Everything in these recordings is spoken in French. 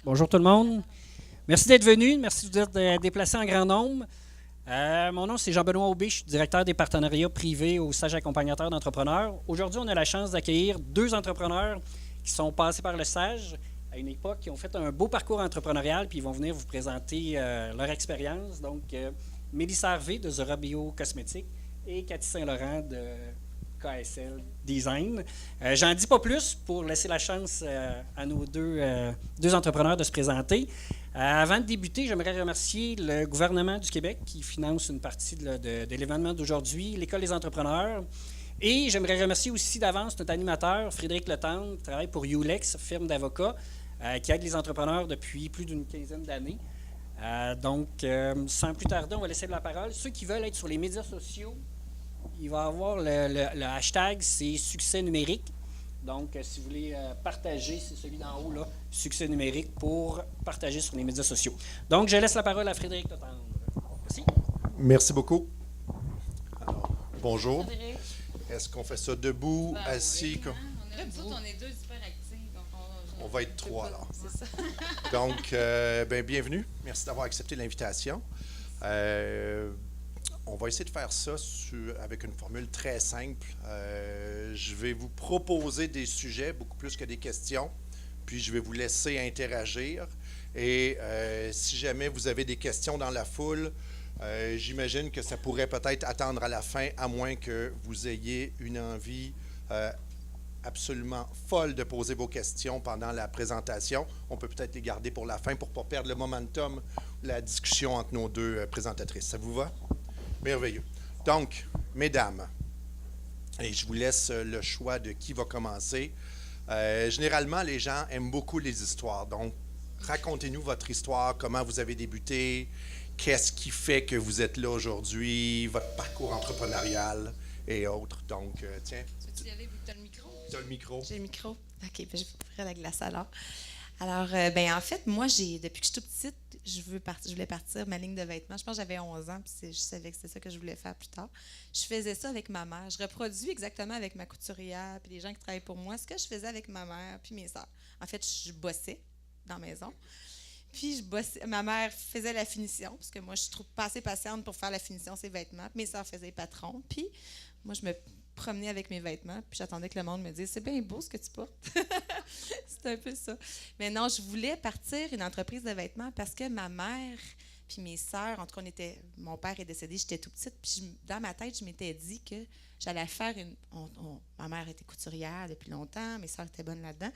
Bonjour tout le monde. Merci d'être venu. Merci de vous être déplacés en grand nombre. Mon nom, c'est Jean-Benoît Aubé. Je suis directeur des partenariats privés au Sage accompagnateur d'entrepreneurs. Aujourd'hui, on a la chance d'accueillir deux entrepreneurs qui sont passés par le Sage à une époque, qui ont fait un beau parcours entrepreneurial, puis ils vont venir vous présenter leur expérience. Donc, Mélissa Harvey de Zora Bio Cosmétiques et Cathy Saint-Laurent de KSL Design. J'en dis pas plus pour laisser la chance à nos deux entrepreneurs de se présenter. Avant de débuter, j'aimerais remercier le gouvernement du Québec qui finance une partie de l'événement d'aujourd'hui, l'École des entrepreneurs. Et j'aimerais remercier aussi d'avance notre animateur, Frédéric Letendre, qui travaille pour Ulex, firme d'avocats, qui aide les entrepreneurs depuis plus d'une quinzaine d'années. Donc, sans plus tarder, on va laisser la parole. Ceux qui veulent être sur les médias sociaux, il va y avoir le hashtag, c'est succès numérique. Donc, si vous voulez partager, c'est celui d'en haut, là, succès numérique, pour partager sur les médias sociaux. Donc, je laisse la parole à Frédéric Letendre. Merci. Merci beaucoup. Alors, bonjour. Frédéric. Est-ce qu'on fait ça debout, assis? Oui, hein? On est deux hyper actifs. Donc on va être trois, alors. C'est ça. Donc, bienvenue. Merci d'avoir accepté l'invitation. On va essayer de faire ça avec une formule très simple. Je vais vous proposer des sujets, beaucoup plus que des questions, puis je vais vous laisser interagir. Et si jamais vous avez des questions dans la foule, j'imagine que ça pourrait peut-être attendre à la fin, à moins que vous ayez une envie absolument folle de poser vos questions pendant la présentation. On peut peut-être les garder pour la fin pour ne pas perdre le momentum, la discussion entre nos deux présentatrices. Ça vous va? Merveilleux. Donc, mesdames, et je vous laisse le choix de qui va commencer. Généralement, les gens aiment beaucoup les histoires. Donc, racontez-nous votre histoire, comment vous avez débuté, qu'est-ce qui fait que vous êtes là aujourd'hui, votre parcours entrepreneurial et autres. Donc, tiens. Tu veux y aller vu que tu as le micro? Tu as le micro. J'ai le micro. OK, je vais vous ouvrir la glace alors. Alors, en fait, moi, depuis que je suis toute petite, je voulais partir ma ligne de vêtements. Je pense que j'avais 11 ans, puis je savais que c'était ça que je voulais faire plus tard. Je faisais ça avec ma mère. Je reproduis exactement avec ma couturière, puis les gens qui travaillent pour moi, ce que je faisais avec ma mère puis mes sœurs. En fait, je bossais dans la maison. Puis, ma mère faisait la finition, parce que moi, je suis pas assez patiente pour faire la finition, ses vêtements. Puis mes sœurs faisaient le patron. Puis, moi, je me promenais avec mes vêtements, puis j'attendais que le monde me dise « C'est bien beau ce que tu portes. » C'était un peu ça. Mais non, je voulais partir une entreprise de vêtements parce que ma mère puis mes sœurs, en tout cas, mon père est décédé, j'étais tout petite, puis dans ma tête, je m'étais dit que j'allais faire ma mère était couturière depuis longtemps, mes sœurs étaient bonnes là-dedans,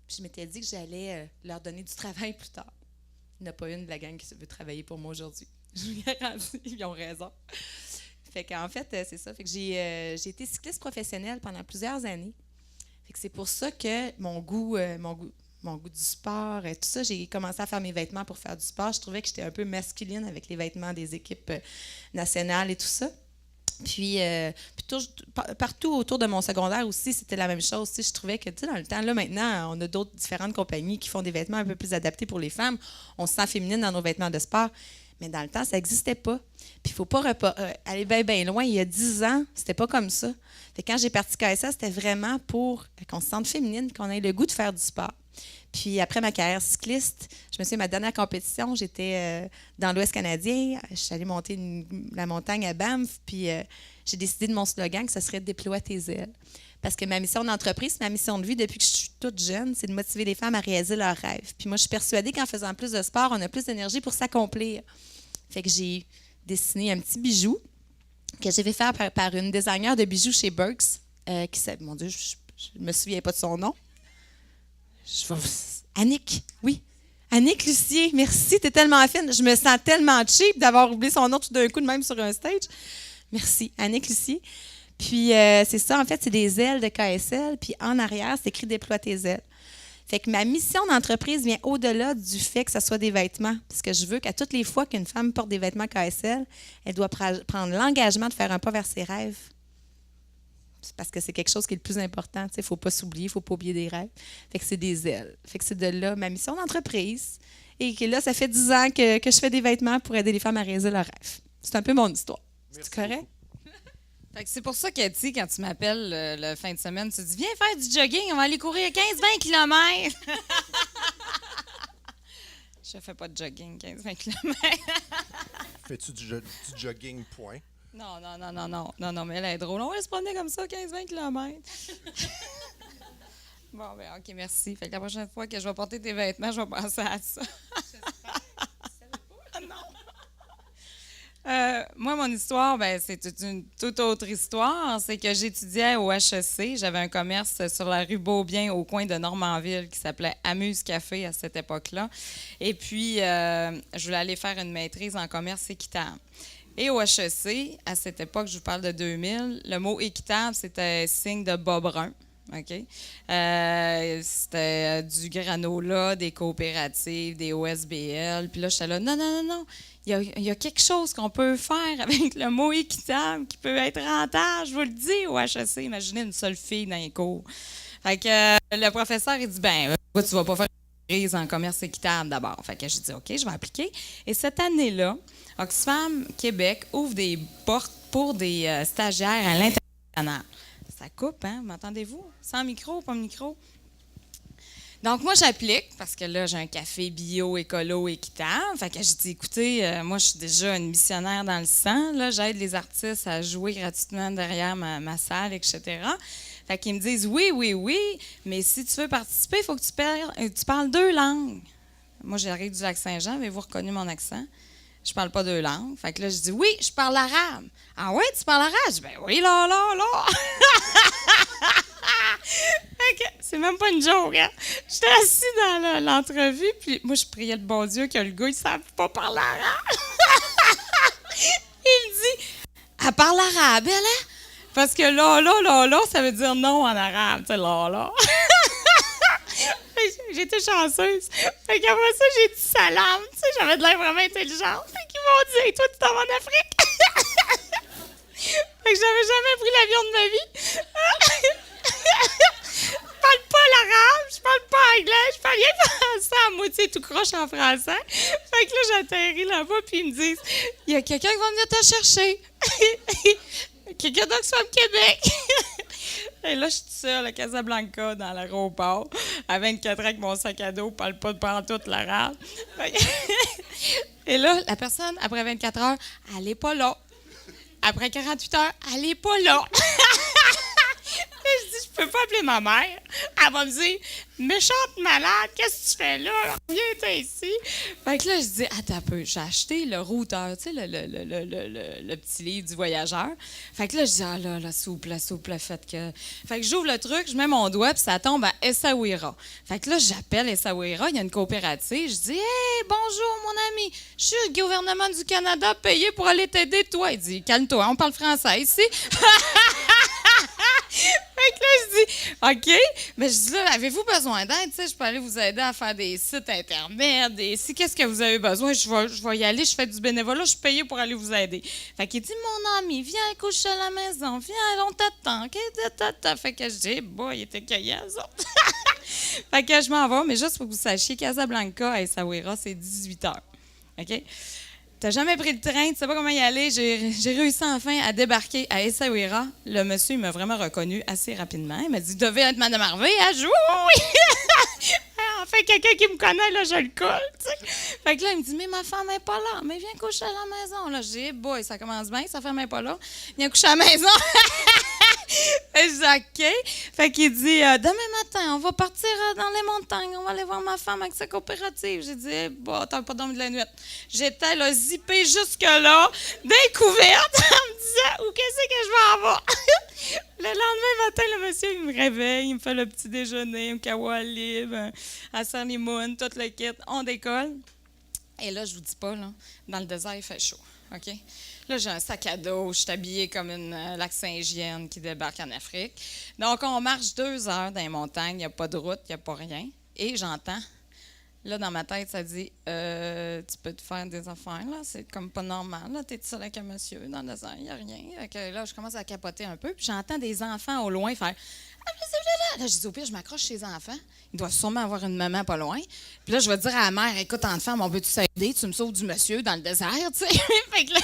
puis je m'étais dit que j'allais leur donner du travail plus tard. Il n'y en a pas une de la gang qui veut travailler pour moi aujourd'hui. Je vous garantis, ils ont raison. Fait qu'en fait, c'est ça. Fait que j'ai été cycliste professionnelle pendant plusieurs années. Fait que c'est pour ça que mon goût du sport, tout ça, j'ai commencé à faire mes vêtements pour faire du sport. Je trouvais que j'étais un peu masculine avec les vêtements des équipes nationales et tout ça. Puis partout autour de mon secondaire aussi, c'était la même chose. Je trouvais que, dans le temps, là, maintenant, on a d'autres différentes compagnies qui font des vêtements un peu plus adaptés pour les femmes. On se sent féminine dans nos vêtements de sport. Mais dans le temps, ça n'existait pas. Puis il ne faut pas aller bien loin. Il y a 10 ans, c'était pas comme ça. Fait que quand j'ai parti KSA, c'était vraiment pour qu'on se sente féminine, qu'on ait le goût de faire du sport. Puis après ma carrière cycliste, je me souviens, ma dernière compétition, j'étais dans l'Ouest canadien. Je suis allée monter la montagne à Banff. Puis j'ai décidé de mon slogan que ce serait « Déploie tes ailes ». Parce que ma mission d'entreprise, ma mission de vie depuis que je suis toute jeune, c'est de motiver les femmes à réaliser leurs rêves. Puis moi, je suis persuadée qu'en faisant plus de sport, on a plus d'énergie pour s'accomplir. Fait que j'ai dessiné un petit bijou que j'ai fait faire par une designer de bijoux chez Burks. Mon Dieu, je ne me souviens pas de son nom. Annick, oui. Annick Lucier, merci, t'es tellement fine. Je me sens tellement cheap d'avoir oublié son nom tout d'un coup de même sur un stage. Merci, Annick Lucier. Puis, c'est ça, en fait, c'est des ailes de KSL. Puis, en arrière, c'est écrit « Déploie tes ailes ». Fait que ma mission d'entreprise vient au-delà du fait que ce soit des vêtements. Parce que je veux qu'à toutes les fois qu'une femme porte des vêtements KSL, elle doit prendre l'engagement de faire un pas vers ses rêves. C'est parce que c'est quelque chose qui est le plus important. Il ne faut pas s'oublier, il ne faut pas oublier des rêves. Fait que c'est des ailes. Fait que c'est de là ma mission d'entreprise. Et que là, ça fait 10 ans que je fais des vêtements pour aider les femmes à réaliser leurs rêves. C'est un peu mon histoire. C'est correct? Fait que c'est pour ça qu'Ati, quand tu m'appelles le fin de semaine, tu dis « Viens faire du jogging, on va aller courir 15-20 km. » Je fais pas de jogging 15-20 km. Fais-tu du jogging point? Non, mais elle est drôle. On va se promener comme ça 15-20 km. Bon, ben OK, merci. Fait que la prochaine fois que je vais porter tes vêtements, je vais penser à ça. Non. Moi, mon histoire, ben, c'est une toute autre histoire. C'est que j'étudiais au HEC. J'avais un commerce sur la rue Beaubien, au coin de Normanville, qui s'appelait Amuse Café à cette époque-là. Et puis, je voulais aller faire une maîtrise en commerce équitable. Et au HEC, à cette époque, je vous parle de 2000, le mot équitable, c'était signe de bas brun. OK? C'était du granola, des coopératives, des OSBL. Puis là, j'étais là, non. Il y a quelque chose qu'on peut faire avec le mot équitable qui peut être rentable. Je vous le dis au HEC. Imaginez une seule fille dans les cours. Fait que le professeur, il dit, ben, tu vas pas faire une maîtrise en commerce équitable d'abord. Fait que je dis, OK, je vais appliquer. Et cette année-là, Oxfam Québec ouvre des portes pour des stagiaires à l'international. Ça coupe, hein? M'entendez-vous? Sans micro, pas micro? Donc, moi, j'applique parce que là, j'ai un café bio, écolo, équitable. Fait que je dis, écoutez, moi, je suis déjà une missionnaire dans le sang. Là, j'aide les artistes à jouer gratuitement derrière ma salle, etc. Fait qu'ils me disent, oui, mais si tu veux participer, il faut que tu parles 2 langues. Moi, j'arrive du Lac-Saint-Jean. Avez-vous reconnu mon accent? Je parle pas 2 langues. Fait que là, je dis, oui, je parle arabe. Ah ouais, tu parles arabe? Je dis, ben oui, là. Fait que c'est même pas une joke, hein? J'étais assis dans l'entrevue, puis moi, je priais le bon Dieu que le gars, il ne savait pas parler arabe. Il dit, elle parle arabe, elle, hein? Parce que là, ça veut dire non en arabe, tu sais, là. J'étais chanceuse. Fait qu'après ça, j'ai dit salam. Tu sais, j'avais de l'air vraiment intelligente. Fait qu'ils m'ont dit, hey, toi, tu t'en vas en Afrique? Fait que j'avais jamais pris l'avion de ma vie. Je parle pas l'arabe, je parle pas anglais, je parle rien français, à moitié tout croche en français. Fait que là, j'atterris là-bas, puis ils me disent, il y a quelqu'un qui va venir te chercher. Quelqu'un d'Oxfam Québec. Et là, je suis seule à Casablanca, dans l'aéroport, à 24 ans avec mon sac à dos, parle pas de pantoute l'arabe. Et là, la personne, après 24 heures, elle n'est pas là. Après 48 heures, elle n'est pas là. Je dis, je peux pas appeler ma mère. Elle va me dire, méchante malade, qu'est-ce que tu fais là? Viens, t'es ici. Fait que là, je dis, attends un peu, j'ai acheté le routeur, tu sais, le petit livre du voyageur. Fait que là, je dis, ah là, s'il vous plaît, faites que. Fait que j'ouvre le truc, je mets mon doigt, puis ça tombe à Essaouira. Fait que là, j'appelle Essaouira, il y a une coopérative. Je dis, hey, bonjour, mon ami, je suis le gouvernement du Canada payé pour aller t'aider, toi. Il dit, calme-toi, on parle français ici. Fait que là, je dis, OK, mais je dis là, avez-vous besoin d'aide? Tu sais, je peux aller vous aider à faire des sites Internet, qu'est-ce que vous avez besoin? Je vais y aller, je fais du bénévolat, je suis payée pour aller vous aider. Fait qu'il dit, mon ami, viens coucher à la maison, viens, on t'attend, OK? Fait que je dis, bon, il était cueillant, ça. Fait que je m'en vais, mais juste pour que vous sachiez, Casablanca à Essaouira, c'est 18 heures. OK? T'as jamais pris le train, tu sais pas comment y aller. J'ai réussi enfin à débarquer à Essaouira. Le monsieur, il m'a vraiment reconnu assez rapidement. Il m'a dit, devait être Mme Harvey, à jour, oui! Enfin, quelqu'un qui me connaît, là, je le colle, tu sais. Fait que là, il me dit, mais ma femme n'est pas là. Mais viens coucher à la maison. Là, je dis, hey boy, ça commence bien, sa femme n'est pas là. Viens coucher à la maison. Je dis, OK. Fait qu'il dit, demain matin, on va partir dans les montagnes. On va aller voir ma femme avec sa coopérative. J'ai dit, hey, bon, t'as pas dormi de la nuit. J'étais là, zippée jusque-là, découverte, en me disant, où qu'est-ce que je vais avoir? Le lendemain matin, le monsieur, il me réveille, il me fait le petit déjeuner, un kawa libre, à Sarnimoun, tout le kit. On décolle. Et là, je vous dis pas, là, dans le désert, il fait chaud. OK? Là, j'ai un sac à dos, je suis habillée comme une Lac-Saint-Jean qui débarque en Afrique. Donc, on marche 2 heures dans les montagnes, il n'y a pas de route, il n'y a pas rien. Et j'entends, là, dans ma tête, ça dit, tu peux te faire des affaires, là, c'est comme pas normal, là, t'es seul avec un monsieur dans le désert, il n'y a rien. Fait que là, je commence à capoter un peu, puis j'entends des enfants au loin faire « Là, je dis, au pire, je m'accroche chez les enfants. Ils doivent sûrement avoir une maman pas loin. Puis là, je vais dire à la mère, écoute, enfant, on peut-tu s'aider? Tu me sauves du monsieur dans le désert, tu sais. Fait que là,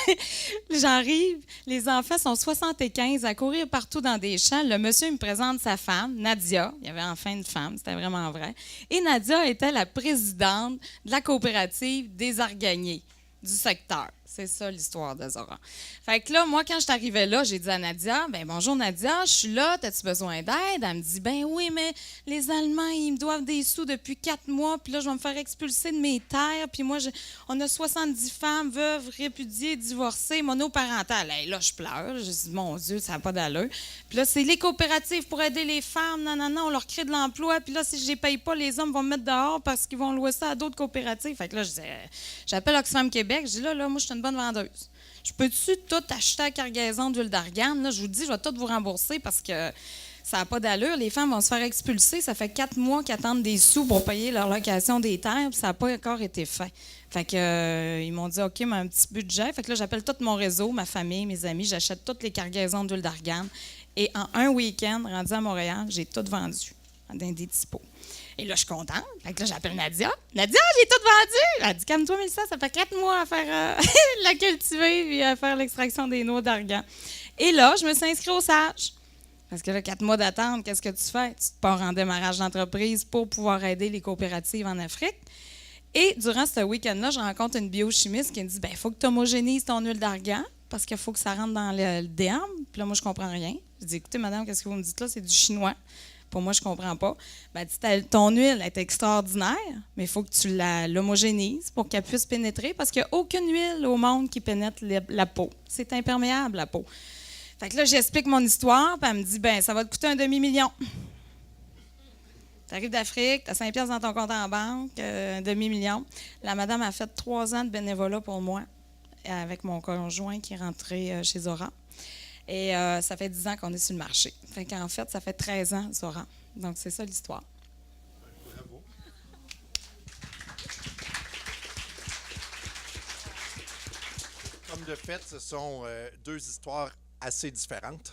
j'arrive. Les enfants sont 75 à courir partout dans des champs. Le monsieur me présente sa femme, Nadia. Il y avait enfin une femme, c'était vraiment vrai. Et Nadia était la présidente de la coopérative des Arganiers du secteur. C'est ça l'histoire de Zora. Fait que là, moi, quand je suis arrivée là, j'ai dit à Nadia, ben bonjour Nadia, je suis là, as-tu besoin d'aide? Elle me dit, ben oui, mais les Allemands, ils me doivent des sous depuis 4 mois, puis là, je vais me faire expulser de mes terres, puis moi, on a 70 femmes, veuves, répudiées, divorcées, monoparentales. Hey, là, je pleure, je dis, mon Dieu, ça n'a pas d'allure. Puis là, c'est les coopératives pour aider les femmes, non, on leur crée de l'emploi, puis là, si je les paye pas, les hommes vont me mettre dehors parce qu'ils vont louer ça à d'autres coopératives. Fait que là, j'appelle Oxfam Québec, je dis, là, moi, je suis une bonne vendeuse. Je peux-tu tout acheter à cargaison d'huile d'argan? Là, je vous dis, je vais tout vous rembourser parce que ça n'a pas d'allure. Les femmes vont se faire expulser. Ça fait 4 mois qu'elles attendent des sous pour payer leur location des terres, puis ça n'a pas encore été fait. Fait que, ils m'ont dit, OK, mais un petit budget. Fait que là, j'appelle tout mon réseau, ma famille, mes amis, j'achète toutes les cargaisons d'huile d'argan. Et en un week-end, rendu à Montréal, j'ai tout vendu dans des typos. Et là, je suis contente. Fait que là, j'appelle Nadia. Nadia, j'ai tout vendu! Elle dit, calme-toi, Mélissa, ça fait 4 mois à faire la cultiver puis à faire l'extraction des noix d'argan. Et là, je me suis inscrite au SAGE. Parce que là, 4 mois d'attente, qu'est-ce que tu fais? Tu te pars en démarrage d'entreprise pour pouvoir aider les coopératives en Afrique. Et durant ce week-end-là, je rencontre une biochimiste qui me dit, il faut que tu homogénises ton huile d'argan parce qu'il faut que ça rentre dans le DM. Puis là, moi, je comprends rien. Je dis, écoutez, madame, qu'est-ce que vous me dites là? C'est du chinois. Pour moi, je ne comprends pas. Elle dit, ton huile est extraordinaire, mais il faut que tu l'homogénises pour qu'elle puisse pénétrer parce qu'il n'y a aucune huile au monde qui pénètre la peau. C'est imperméable, la peau. Fait que là, j'explique mon histoire, puis elle me dit, ça va te coûter un demi-million. Tu arrives d'Afrique, tu as 5 piastres dans ton compte en banque, un demi-million. La madame a fait 3 ans de bénévolat pour moi avec mon conjoint qui est rentré chez Zora. Et ça fait 10 ans qu'on est sur le marché. Fait qu'en fait, ça fait 13 ans, Zora. Donc, c'est ça l'histoire. Bravo. Comme de fait, ce sont 2 histoires assez différentes.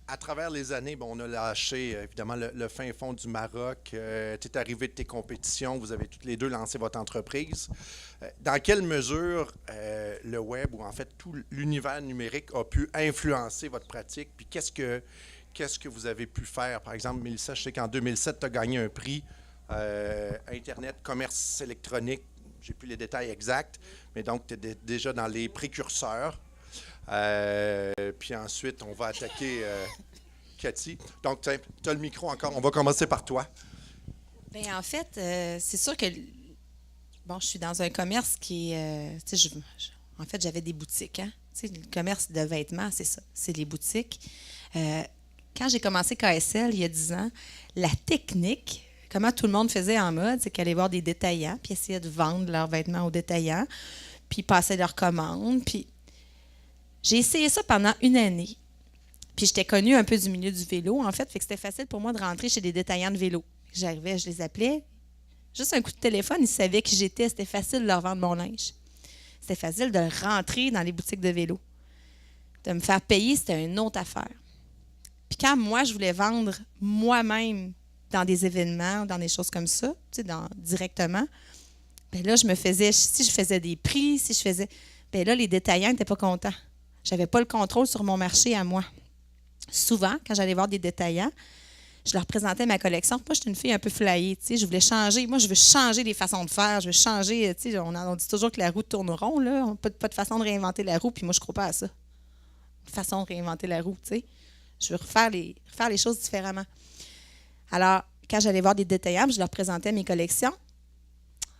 À travers les années, on a lâché évidemment le fin fond du Maroc. Tu es arrivé de tes compétitions, vous avez toutes les 2 lancé votre entreprise. Dans quelle mesure le web ou en fait tout l'univers numérique a pu influencer votre pratique? Puis qu'est-ce que vous avez pu faire? Par exemple, Mélissa, je sais qu'en 2007, tu as gagné un prix Internet, commerce électronique. J'ai plus les détails exacts, mais donc tu es déjà dans les précurseurs. Puis ensuite, on va attaquer Cathy. Donc, tu as le micro encore. On va commencer par toi. Bien, en fait, c'est sûr que je suis dans un commerce qui est... en fait, j'avais des boutiques. Hein? Le commerce de vêtements, c'est ça. C'est les boutiques. Quand j'ai commencé KSL, il y a 10 ans, la technique, comment tout le monde faisait en mode, c'est qu'elle allait voir des détaillants, puis essayer de vendre leurs vêtements aux détaillants, puis passer leurs commandes, puis... J'ai essayé ça pendant 1 année. Puis j'étais connue un peu du milieu du vélo, en fait que c'était facile pour moi de rentrer chez des détaillants de vélo. J'arrivais, je les appelais. Juste un coup de téléphone, ils savaient qui j'étais. C'était facile de leur vendre mon linge. C'était facile de rentrer dans les boutiques de vélo. De me faire payer, c'était une autre affaire. Puis quand moi, je voulais vendre moi-même dans des événements, dans des choses comme ça, directement, là, si je faisais des prix, si je faisais... là, les détaillants n'étaient pas contents. Je n'avais pas le contrôle sur mon marché à moi. Souvent, quand j'allais voir des détaillants, je leur présentais ma collection. Moi, j'étais une fille un peu flyée. Je voulais changer. Moi, je veux changer les façons de faire. Je veux changer. On dit toujours que la roue tourne rond. Là. Pas de façon de réinventer la roue. Puis moi, je ne crois pas à ça. Une façon de réinventer la roue. Je veux refaire les choses différemment. Alors, quand j'allais voir des détaillants, je leur présentais mes collections.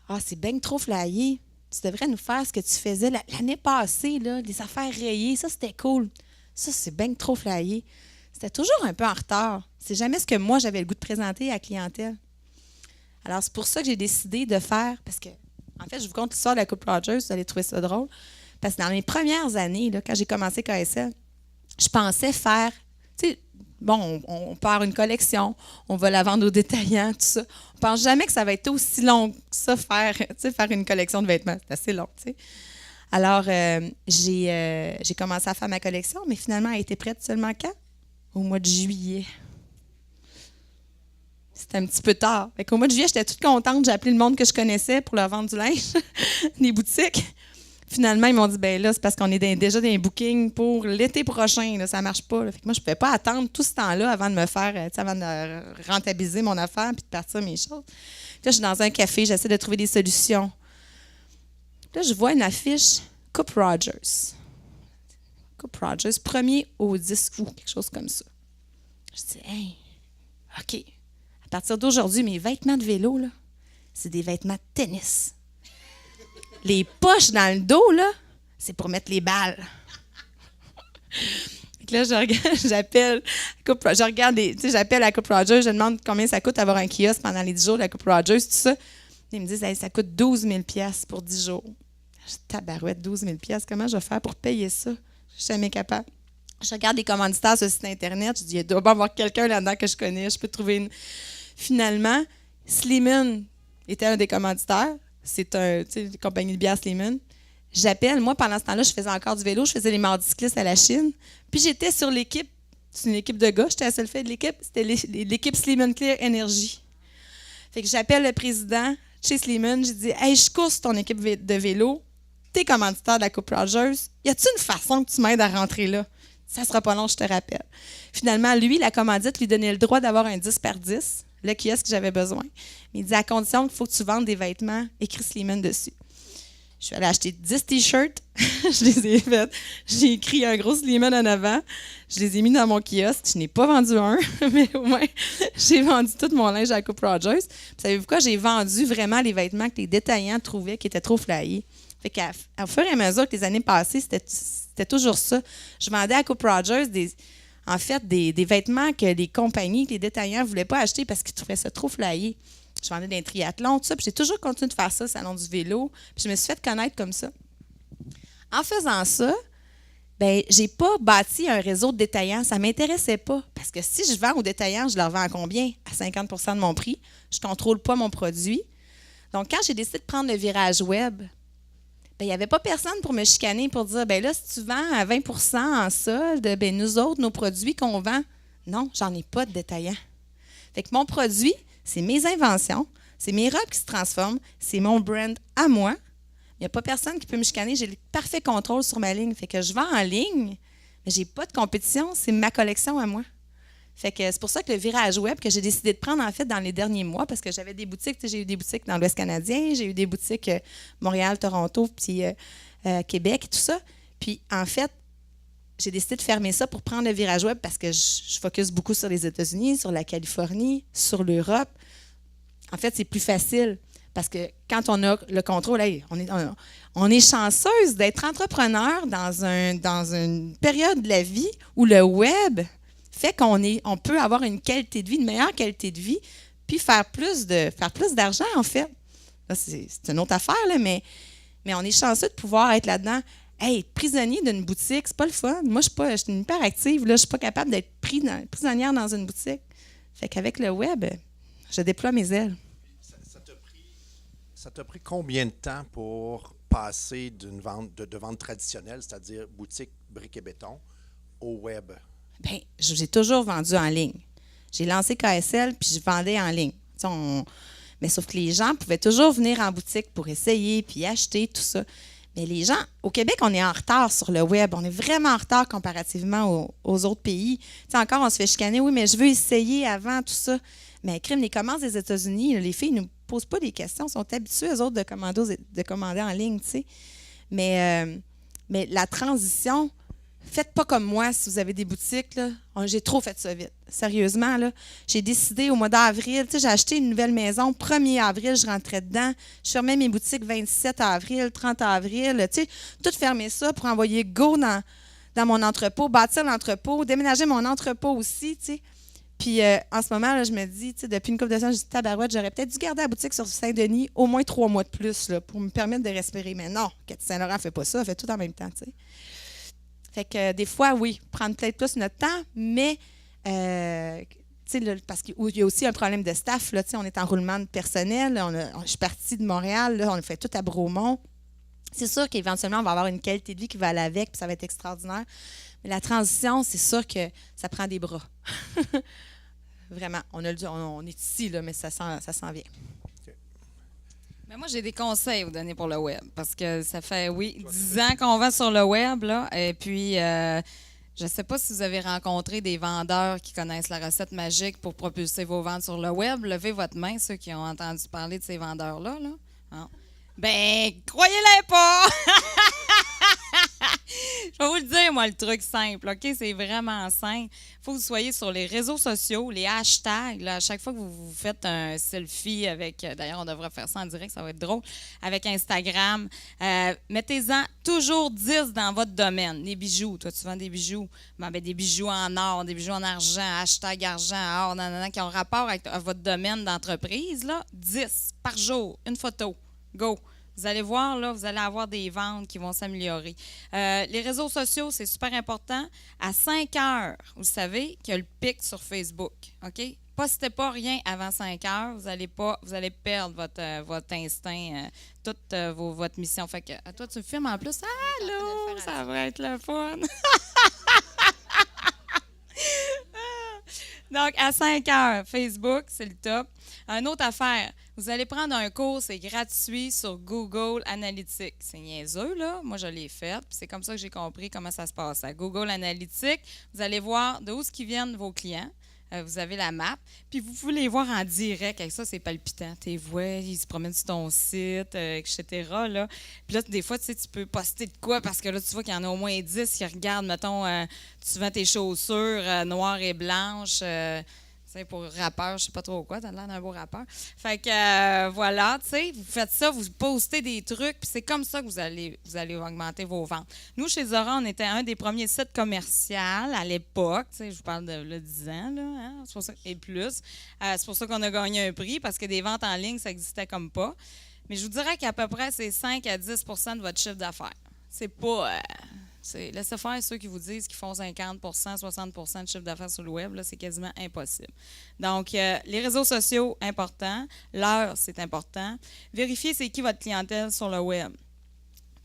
Ah, c'est bien trop flyé. Tu devrais nous faire ce que tu faisais l'année passée, là, des affaires rayées. Ça, c'était cool. Ça, c'est bien trop flyé. C'était toujours un peu en retard. C'est jamais ce que moi, j'avais le goût de présenter à la clientèle. Alors, c'est pour ça que j'ai décidé de faire, parce que, en fait, je vous conte l'histoire de la Coupe Rogers, vous allez trouver ça drôle, parce que dans mes premières années, là, quand j'ai commencé KSL, je pensais faire, on part une collection, on va la vendre aux détaillants, tout ça. On ne pense jamais que ça va être aussi long que ça, faire une collection de vêtements. C'est assez long, tu sais. Alors, j'ai commencé à faire ma collection, mais finalement, elle était prête seulement quand? au mois de juillet. C'était un petit peu tard. Fait qu'au mois de juillet, j'étais toute contente. J'ai appelé le monde que je connaissais pour leur vendre du linge, des boutiques. Finalement, ils m'ont dit, ben là, c'est parce qu'on est déjà dans les bookings pour l'été prochain. Là, ça ne marche pas. Là. Fait que moi, je ne pouvais pas attendre tout ce temps-là avant de me faire, avant de rentabiliser mon affaire puis de partir mes choses. Puis là, je suis dans un café, j'essaie de trouver des solutions. Là, je vois une affiche Coupe Rogers. Coupe Rogers, 1er au 10 août, quelque chose comme ça. Je dis, hey, OK. À partir d'aujourd'hui, mes vêtements de vélo, là, c'est des vêtements de tennis. Les poches dans le dos, là, c'est pour mettre les balles. Là, j'appelle la Coupe Rogers, je demande combien ça coûte d'avoir un kiosque pendant les 10 jours de la Coupe Rogers, tout ça. Ils me disent, hey, ça coûte 12 000 $ pour 10 jours. Je dis, tabarouette, 12 000 $, comment je vais faire pour payer ça? Je suis jamais capable. Je regarde les commanditaires sur le site Internet, je dis, il doit y avoir quelqu'un là-dedans que je connais, je peux trouver une. Finalement, Sleeman était un des commanditaires. C'est une compagnie de bière Sleeman. J'appelle. Moi, pendant ce temps-là, je faisais encore du vélo. Je faisais les mardis cyclistes à la Chine. Puis j'étais sur l'équipe. C'est une équipe de gars. J'étais la seule fille de l'équipe. C'était l'équipe Sleeman Clear Energy. Fait que j'appelle le président chez Sleeman. Je dis, hey, je course ton équipe de vélo. T'es commanditaire de la Coupe Rogers. Y a-t-il une façon que tu m'aides à rentrer là? Ça sera pas long, je te rappelle. Finalement, lui, la commandite lui donnait le droit d'avoir un 10 par 10. Le kiosque que j'avais besoin. Mais il dit à condition qu'il faut que tu vendes des vêtements écrits Sleeman dessus. Je suis allée acheter 10 T-shirts. Je les ai faits. J'ai écrit un gros Sleeman en avant. Je les ai mis dans mon kiosque. Je n'ai pas vendu un, mais au moins, j'ai vendu tout mon linge à la Coupe Rogers. Puis savez-vous quoi? J'ai vendu vraiment les vêtements que les détaillants trouvaient qui étaient trop flyés. Fait qu'au fur et à mesure que les années passées, c'était toujours ça. Je vendais à Coupe Rogers des vêtements que les compagnies, que les détaillants ne voulaient pas acheter parce qu'ils trouvaient ça trop flyé. Je vendais des triathlons, tout ça. Puis j'ai toujours continué de faire ça, salon du vélo. Puis je me suis fait connaître comme ça. En faisant ça, ben j'ai pas bâti un réseau de détaillants. Ça ne m'intéressait pas. Parce que si je vends aux détaillants, je leur vends à combien? À 50 % de mon prix. Je ne contrôle pas mon produit. Donc, quand j'ai décidé de prendre le virage web, ben, il n'y avait pas personne pour me chicaner pour dire, ben là, si tu vends à 20 % en solde, ben nous autres, nos produits qu'on vend, non, j'en ai pas de détaillant. Fait que mon produit, c'est mes inventions, c'est mes robes qui se transforment, c'est mon brand à moi. Il n'y a pas personne qui peut me chicaner, j'ai le parfait contrôle sur ma ligne. Fait que je vends en ligne, mais j'ai pas de compétition, c'est ma collection à moi. Fait que c'est pour ça que le virage web que j'ai décidé de prendre en fait dans les derniers mois, parce que j'avais des boutiques, j'ai eu des boutiques dans l'Ouest canadien, j'ai eu des boutiques Montréal, Toronto, puis Québec et tout ça. Puis en fait, j'ai décidé de fermer ça pour prendre le virage web parce que je focus beaucoup sur les États-Unis, sur la Californie, sur l'Europe. En fait, c'est plus facile parce que quand on a le contrôle, hey, on est chanceuse d'être entrepreneur dans une période de la vie où le web fait qu'on peut avoir une qualité de vie, une meilleure qualité de vie, puis faire plus d'argent, en fait. Là, c'est une autre affaire, là, mais on est chanceux de pouvoir être là-dedans. Hey, prisonnier d'une boutique, c'est pas le fun. Moi, je suis une hyper active, là, je suis pas capable d'être prisonnière dans une boutique. Fait qu'avec le web, je déploie mes ailes. Ça t'a pris combien de temps pour passer d'une vente de vente traditionnelle, c'est-à-dire boutique, briques et béton, au web? Bien, j'ai toujours vendu en ligne. J'ai lancé KSL, puis je vendais en ligne. Mais sauf que les gens pouvaient toujours venir en boutique pour essayer, puis acheter, tout ça. Mais les gens, au Québec, on est en retard sur le web. On est vraiment en retard comparativement aux autres pays. Encore, on se fait chicaner. Oui, mais je veux essayer avant, tout ça. Mais crime, les commandes des États-Unis, les filles ne nous posent pas des questions. Ils sont habitués, eux autres, de commander en ligne, tu sais. Mais la transition... Faites pas comme moi si vous avez des boutiques. Là. J'ai trop fait ça vite. Sérieusement, là, j'ai décidé au mois d'avril, j'ai acheté une nouvelle maison. 1er avril, je rentrais dedans. Je fermais mes boutiques 27 avril, 30 avril. Tout fermer ça pour envoyer go dans mon entrepôt, bâtir l'entrepôt, déménager mon entrepôt aussi. T'sais. Puis en ce moment, là, je me dis, depuis une couple de temps, je dis tabarouette, j'aurais peut-être dû garder la boutique sur Saint-Denis au moins 3 mois de plus là, pour me permettre de respirer. Mais non, Cathy Saint-Laurent ne fait pas ça, elle fait tout en même temps. T'sais. Fait que des fois, oui, prendre peut-être plus notre temps, mais parce qu'il y a aussi un problème de staff. Là, on est en roulement de personnel. Je suis partie de Montréal, là, on fait tout à Bromont. C'est sûr qu'éventuellement, on va avoir une qualité de vie qui va aller avec, puis ça va être extraordinaire. Mais la transition, c'est sûr que ça prend des bras. Vraiment, on est ici, là, mais ça s'en vient. Mais moi, j'ai des conseils à vous donner pour le web. Parce que ça fait, 10 ans qu'on vend sur le web. Là, et puis, je ne sais pas si vous avez rencontré des vendeurs qui connaissent la recette magique pour propulser vos ventes sur le web. Levez votre main, ceux qui ont entendu parler de ces vendeurs-là. Là. Non. Ben, croyez-les pas! Je vais vous le dire, moi, le truc simple, OK? C'est vraiment simple. Il faut que vous soyez sur les réseaux sociaux, les hashtags. Là, à chaque fois que vous faites un selfie avec... D'ailleurs, on devrait faire ça en direct, ça va être drôle. Avec Instagram, mettez-en toujours 10 dans votre domaine. Les bijoux. Toi, tu vends des bijoux. Ben, des bijoux en or, des bijoux en argent, hashtag argent, or, qui ont rapport avec votre domaine d'entreprise. Là, 10 par jour, une photo. Go! Vous allez voir, là, vous allez avoir des ventes qui vont s'améliorer. Les réseaux sociaux, c'est super important. À 5 heures, vous savez qu'il y a le pic sur Facebook. OK? Postez pas rien avant 5 heures. Vous allez perdre votre instinct, toute votre mission. Fait que, toi, tu me filmes en plus. Allô, ça va être le fun. Donc, à 5 heures, Facebook, c'est le top. Une autre affaire, vous allez prendre un cours, c'est gratuit sur Google Analytics. C'est niaiseux, là. Moi, je l'ai fait. Puis c'est comme ça que j'ai compris comment ça se passe. À Google Analytics, vous allez voir d'où viennent vos clients. Vous avez la map. Puis vous pouvez les voir en direct. Avec ça, c'est palpitant. Tu vois, ils se promènent sur ton site, etc. Là. Puis là, des fois, tu sais, tu peux poster de quoi parce que là, tu vois qu'il y en a au moins 10 qui regardent, mettons, tu vends tes chaussures noires et blanches. Pour rappeur, je sais pas trop quoi, t'as l'air d'un beau rappeur. Fait que voilà, tu sais, vous faites ça, vous postez des trucs, puis c'est comme ça que vous allez augmenter vos ventes. Nous, chez Zora, on était un des premiers sites commerciaux à l'époque, tu sais, je vous parle de 10 ans, là, hein, c'est pour ça, et plus. C'est pour ça qu'on a gagné un prix, parce que des ventes en ligne, ça n'existait comme pas. Mais je vous dirais qu'à peu près, c'est 5 à 10 % de votre chiffre d'affaires. C'est pas... laissez faire ceux qui vous disent qu'ils font 50 60 % de chiffre d'affaires sur le web, là, c'est quasiment impossible. Donc, les réseaux sociaux, important. L'heure, c'est important. Vérifiez c'est qui votre clientèle sur le web.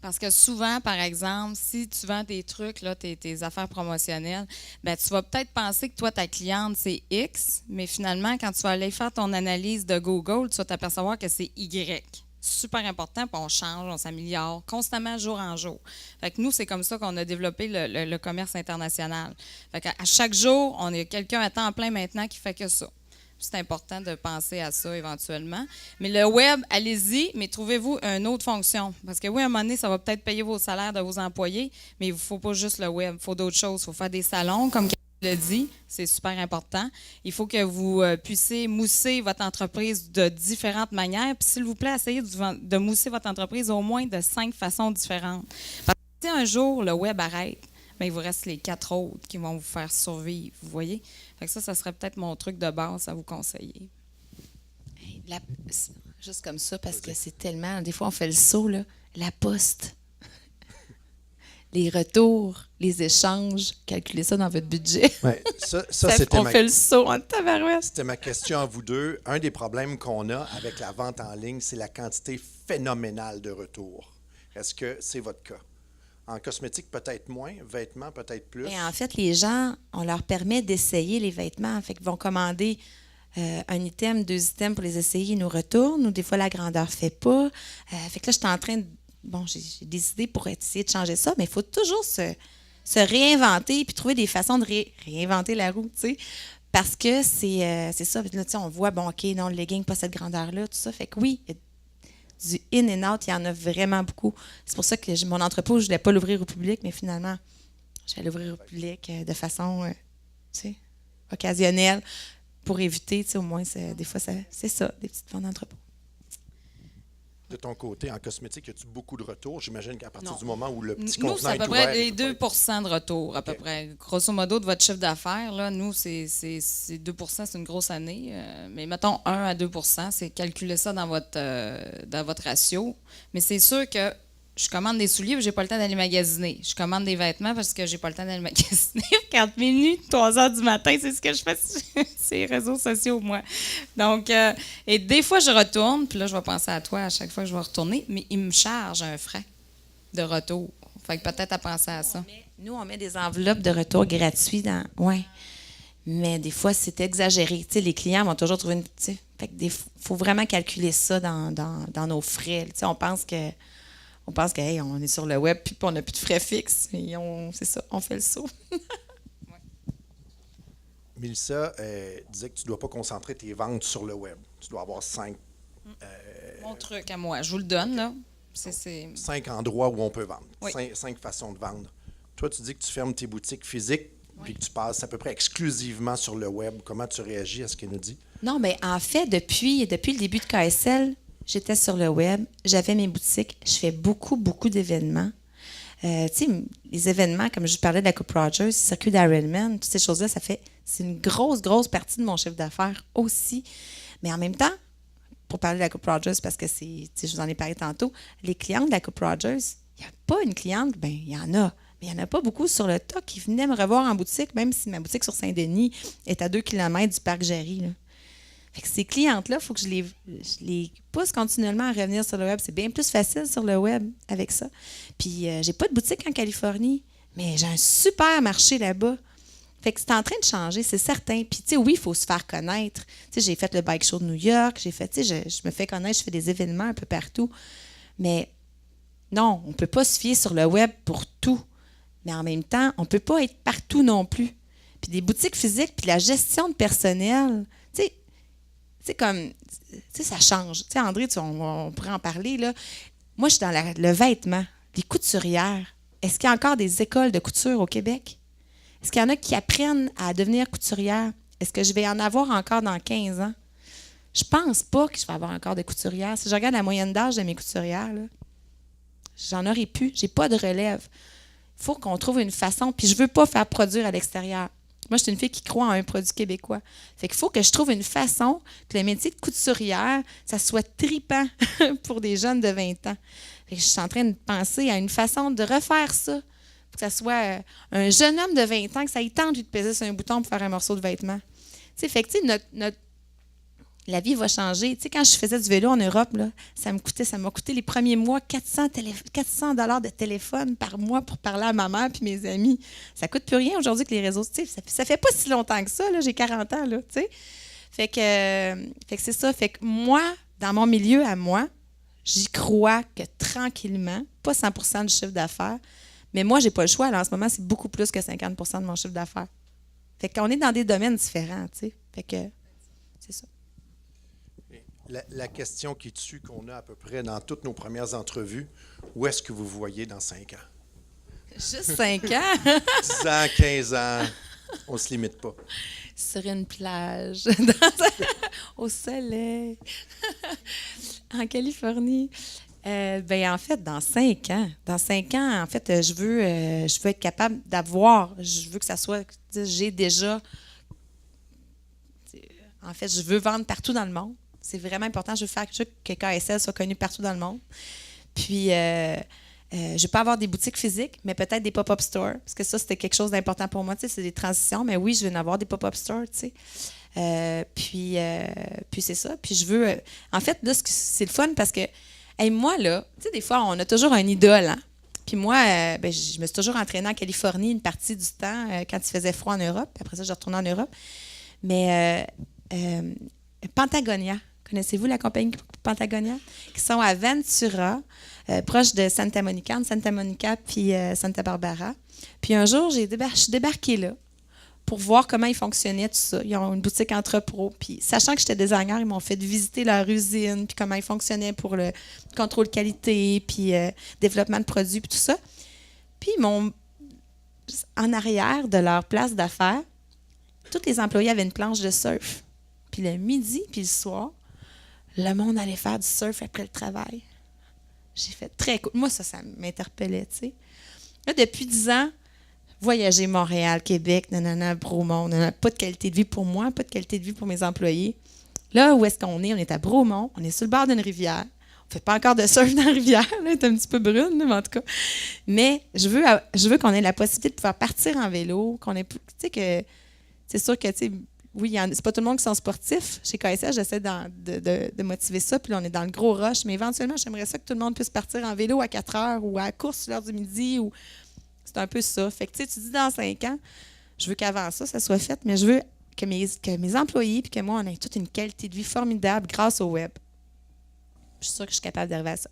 Parce que souvent, par exemple, si tu vends tes trucs, là, tes affaires promotionnelles, ben, tu vas peut-être penser que toi, ta cliente, c'est X, mais finalement, quand tu vas aller faire ton analyse de Google, tu vas t'apercevoir que c'est Y. Super important, puis on change, on s'améliore constamment jour en jour. Fait que nous, c'est comme ça qu'on a développé le commerce international. Fait qu'à chaque jour, on a quelqu'un à temps plein maintenant qui fait que ça. C'est important de penser à ça éventuellement. Mais le web, allez-y, mais trouvez-vous une autre fonction. Parce que oui, à un moment donné, ça va peut-être payer vos salaires de vos employés, mais il ne faut pas juste le web, il faut d'autres choses. Il faut faire des salons, comme le dit, c'est super important. Il faut que vous puissiez mousser votre entreprise de différentes manières. Puis s'il vous plaît, essayez de mousser votre entreprise au moins de 5 façons différentes. Parce que si un jour le web arrête, bien, il vous reste les 4 autres qui vont vous faire survivre, vous voyez? Fait que ça serait peut-être mon truc de base à vous conseiller. Juste comme ça, parce que c'est tellement... Des fois, on fait le saut, là. La poste. Les retours, les échanges, calculez ça dans votre budget. Ouais, ça c'était on fait le saut en tabarouette. C'était ma question à vous deux. Un des problèmes qu'on a avec la vente en ligne, c'est la quantité phénoménale de retours. Est-ce que c'est votre cas? En cosmétique, peut-être moins. Vêtements, peut-être plus. Et en fait, les gens, on leur permet d'essayer les vêtements. Fait qu'ils vont commander un item, 2 items pour les essayer. Ils nous retournent. Ou des fois, la grandeur ne fait pas. Fait que là, je suis en train de... Bon, j'ai des idées pour essayer de changer ça, mais il faut toujours se réinventer puis trouver des façons de réinventer la roue, tu sais. Parce que c'est ça. Là, on voit, bon, OK, non, le legging, pas cette grandeur-là, tout ça. Fait que oui, du in and out, il y en a vraiment beaucoup. C'est pour ça que mon entrepôt, je ne voulais pas l'ouvrir au public, mais finalement, je vais l'ouvrir au public de façon, tu sais, occasionnelle pour éviter, tu sais, au moins, des fois, c'est ça, des petites ventes d'entrepôt. De ton côté, en cosmétique, y a-tu beaucoup de retours? J'imagine qu'à partir du moment où le petit contenant nous, c'est à peu est près ouvert, les 2 % de retour, à peu près. Grosso modo, de votre chiffre d'affaires, là, nous, c'est 2 %, c'est une grosse année. Mais mettons 1 à 2 %, c'est calculer ça dans votre ratio. Mais c'est sûr que je commande des souliers, mais j'ai pas le temps d'aller magasiner. Je commande des vêtements parce que j'ai pas le temps d'aller magasiner. 4 minutes, 3 heures du matin, c'est ce que je fais sur ces réseaux sociaux, moi. Donc, et des fois, je retourne, puis là, je vais penser à toi à chaque fois que je vais retourner, mais ils me chargent un frais de retour. Fait que peut-être à penser à ça. Nous, on met des enveloppes de retour gratuits dans. Ouais. Mais des fois, c'est exagéré. Tu sais, les clients vont toujours trouver une. Tu sais, fait que faut vraiment calculer ça dans nos frais. Tu sais, on pense que hey, on est sur le web puis on n'a plus de frais fixes. Et c'est ça, on fait le saut. Mélissa disait que tu ne dois pas concentrer tes ventes sur le web. Tu dois avoir 5 Mon truc à moi, je vous le donne, là. C'est... 5 endroits où on peut vendre. Oui. 5 façons de vendre. Toi, tu dis que tu fermes tes boutiques physiques puis que tu passes à peu près exclusivement sur le web. Comment tu réagis à ce qu'elle nous dit? Non, mais en fait, depuis le début de KSL, j'étais sur le web, j'avais mes boutiques, je fais beaucoup, beaucoup d'événements. Tu sais, les événements, comme je parlais de la Coupe Rogers, circuit d'Ironman, toutes ces choses-là, c'est une grosse, grosse partie de mon chiffre d'affaires aussi. Mais en même temps, pour parler de la Coupe Rogers, parce que je vous en ai parlé tantôt, les clientes de la Coupe Rogers, il n'y a pas une cliente, bien, il y en a. Mais il n'y en a pas beaucoup sur le tas qui venaient me revoir en boutique, même si ma boutique sur Saint-Denis est à 2 km du parc Jarry, là. Fait que ces clientes-là, il faut que je les pousse continuellement à revenir sur le web. C'est bien plus facile sur le web avec ça. Puis, j'ai pas de boutique en Californie, mais j'ai un super marché là-bas. Fait que c'est en train de changer, c'est certain. Puis, tu sais, oui, il faut se faire connaître. Tu sais, j'ai fait le Bike Show de New York, tu sais, je me fais connaître, je fais des événements un peu partout. Mais non, on ne peut pas se fier sur le web pour tout. Mais en même temps, on ne peut pas être partout non plus. Puis des boutiques physiques, puis la gestion de personnel, tu sais, c'est comme, tu sais, ça change. Tu sais, André, on pourrait en parler, là. Moi, je suis dans le vêtement, les couturières. Est-ce qu'il y a encore des écoles de couture au Québec? Est-ce qu'il y en a qui apprennent à devenir couturière? Est-ce que je vais en avoir encore dans 15 ans? Je pense pas que je vais avoir encore de couturières. Si je regarde la moyenne d'âge de mes couturières, là, j'en aurais pu. J'ai pas de relève. Il faut qu'on trouve une façon. Puis je veux pas faire produire à l'extérieur. Moi, je suis une fille qui croit en un produit québécois. Fait qu'il faut que je trouve une façon que le métier de couturière, ça soit tripant pour des jeunes de 20 ans. Fait que je suis en train de penser à une façon de refaire ça. Pour que ça soit un jeune homme de 20 ans, que ça ait tente de peser sur un bouton pour faire un morceau de vêtement. Tu sais, fait que, tu sais, la vie va changer. Tu sais, quand je faisais du vélo en Europe, là, ça m'a coûté les premiers mois 400 $ de téléphone par mois pour parler à ma mère puis mes amis. Ça coûte plus rien aujourd'hui que les réseaux. Tu sais, ça fait pas si longtemps que ça. Là, j'ai 40 ans. Là, tu sais. Fait que c'est ça. Fait que moi, dans mon milieu à moi, j'y crois que tranquillement, pas 100% du chiffre d'affaires, mais moi, j'ai pas le choix. Là, en ce moment, c'est beaucoup plus que 50% de mon chiffre d'affaires. Fait qu'on est dans des domaines différents. Tu sais. Fait que c'est ça. La question qui tue qu'on a à peu près dans toutes nos premières entrevues, où est-ce que vous voyez dans 5 ans? Juste 5 ans? 10 ans, 15 ans, on ne se limite pas. Sur une plage, au soleil, en Californie. En fait, dans 5 ans. Dans 5 ans, en fait, je veux être capable d'avoir, je veux que ça soit, j'ai déjà, en fait, je veux vendre partout dans le monde. C'est vraiment important. Je veux que KSL soit connu partout dans le monde. Puis, je ne vais pas avoir des boutiques physiques, mais peut-être des pop-up stores, parce que ça, c'était quelque chose d'important pour moi. Tu sais, c'est des transitions, mais oui, je veux en avoir des pop-up stores, tu sais. Puis c'est ça. Puis je veux... en fait, là, c'est le fun parce que, moi, là, tu sais, des fois, on a toujours un idole, hein? Puis moi, je me suis toujours entraînée en Californie une partie du temps quand il faisait froid en Europe. Puis après ça, je retournais en Europe. Mais Patagonia, connaissez-vous la compagnie Patagonia? Qui sont à Ventura, proche de Santa Monica puis Santa Barbara. Puis un jour, je suis débarquée là pour voir comment ils fonctionnaient, tout ça. Ils ont une boutique entrepôt. Puis sachant que j'étais designer, ils m'ont fait visiter leur usine, puis comment ils fonctionnaient pour le contrôle qualité, puis développement de produits, puis tout ça. Puis ils m'ont, en arrière de leur place d'affaires, tous les employés avaient une planche de surf. Puis le midi, puis le soir, le monde allait faire du surf après le travail. J'ai fait très cool. Moi, ça m'interpellait, tu sais. Là, depuis 10 ans, voyager Montréal, Québec, Bromont, pas de qualité de vie pour moi, pas de qualité de vie pour mes employés. Là, où est-ce qu'on est? On est à Bromont, on est sur le bord d'une rivière. On ne fait pas encore de surf dans la rivière, là, elle est un petit peu brune, là, mais en tout cas. Mais je veux qu'on ait la possibilité de pouvoir partir en vélo, qu'on ait, tu sais, que c'est sûr que, tu sais, oui, c'est pas tout le monde qui sont sportifs. Chez KSH, j'essaie de motiver ça, puis là, on est dans le gros rush. Mais éventuellement, j'aimerais ça que tout le monde puisse partir en vélo à 4 heures ou à la course sur l'heure du midi. C'est un peu ça. Fait que, tu dis dans 5 ans, je veux qu'avant ça soit fait, mais je veux que mes employés et que moi, on ait toute une qualité de vie formidable grâce au web. Je suis sûre que je suis capable d'arriver à ça.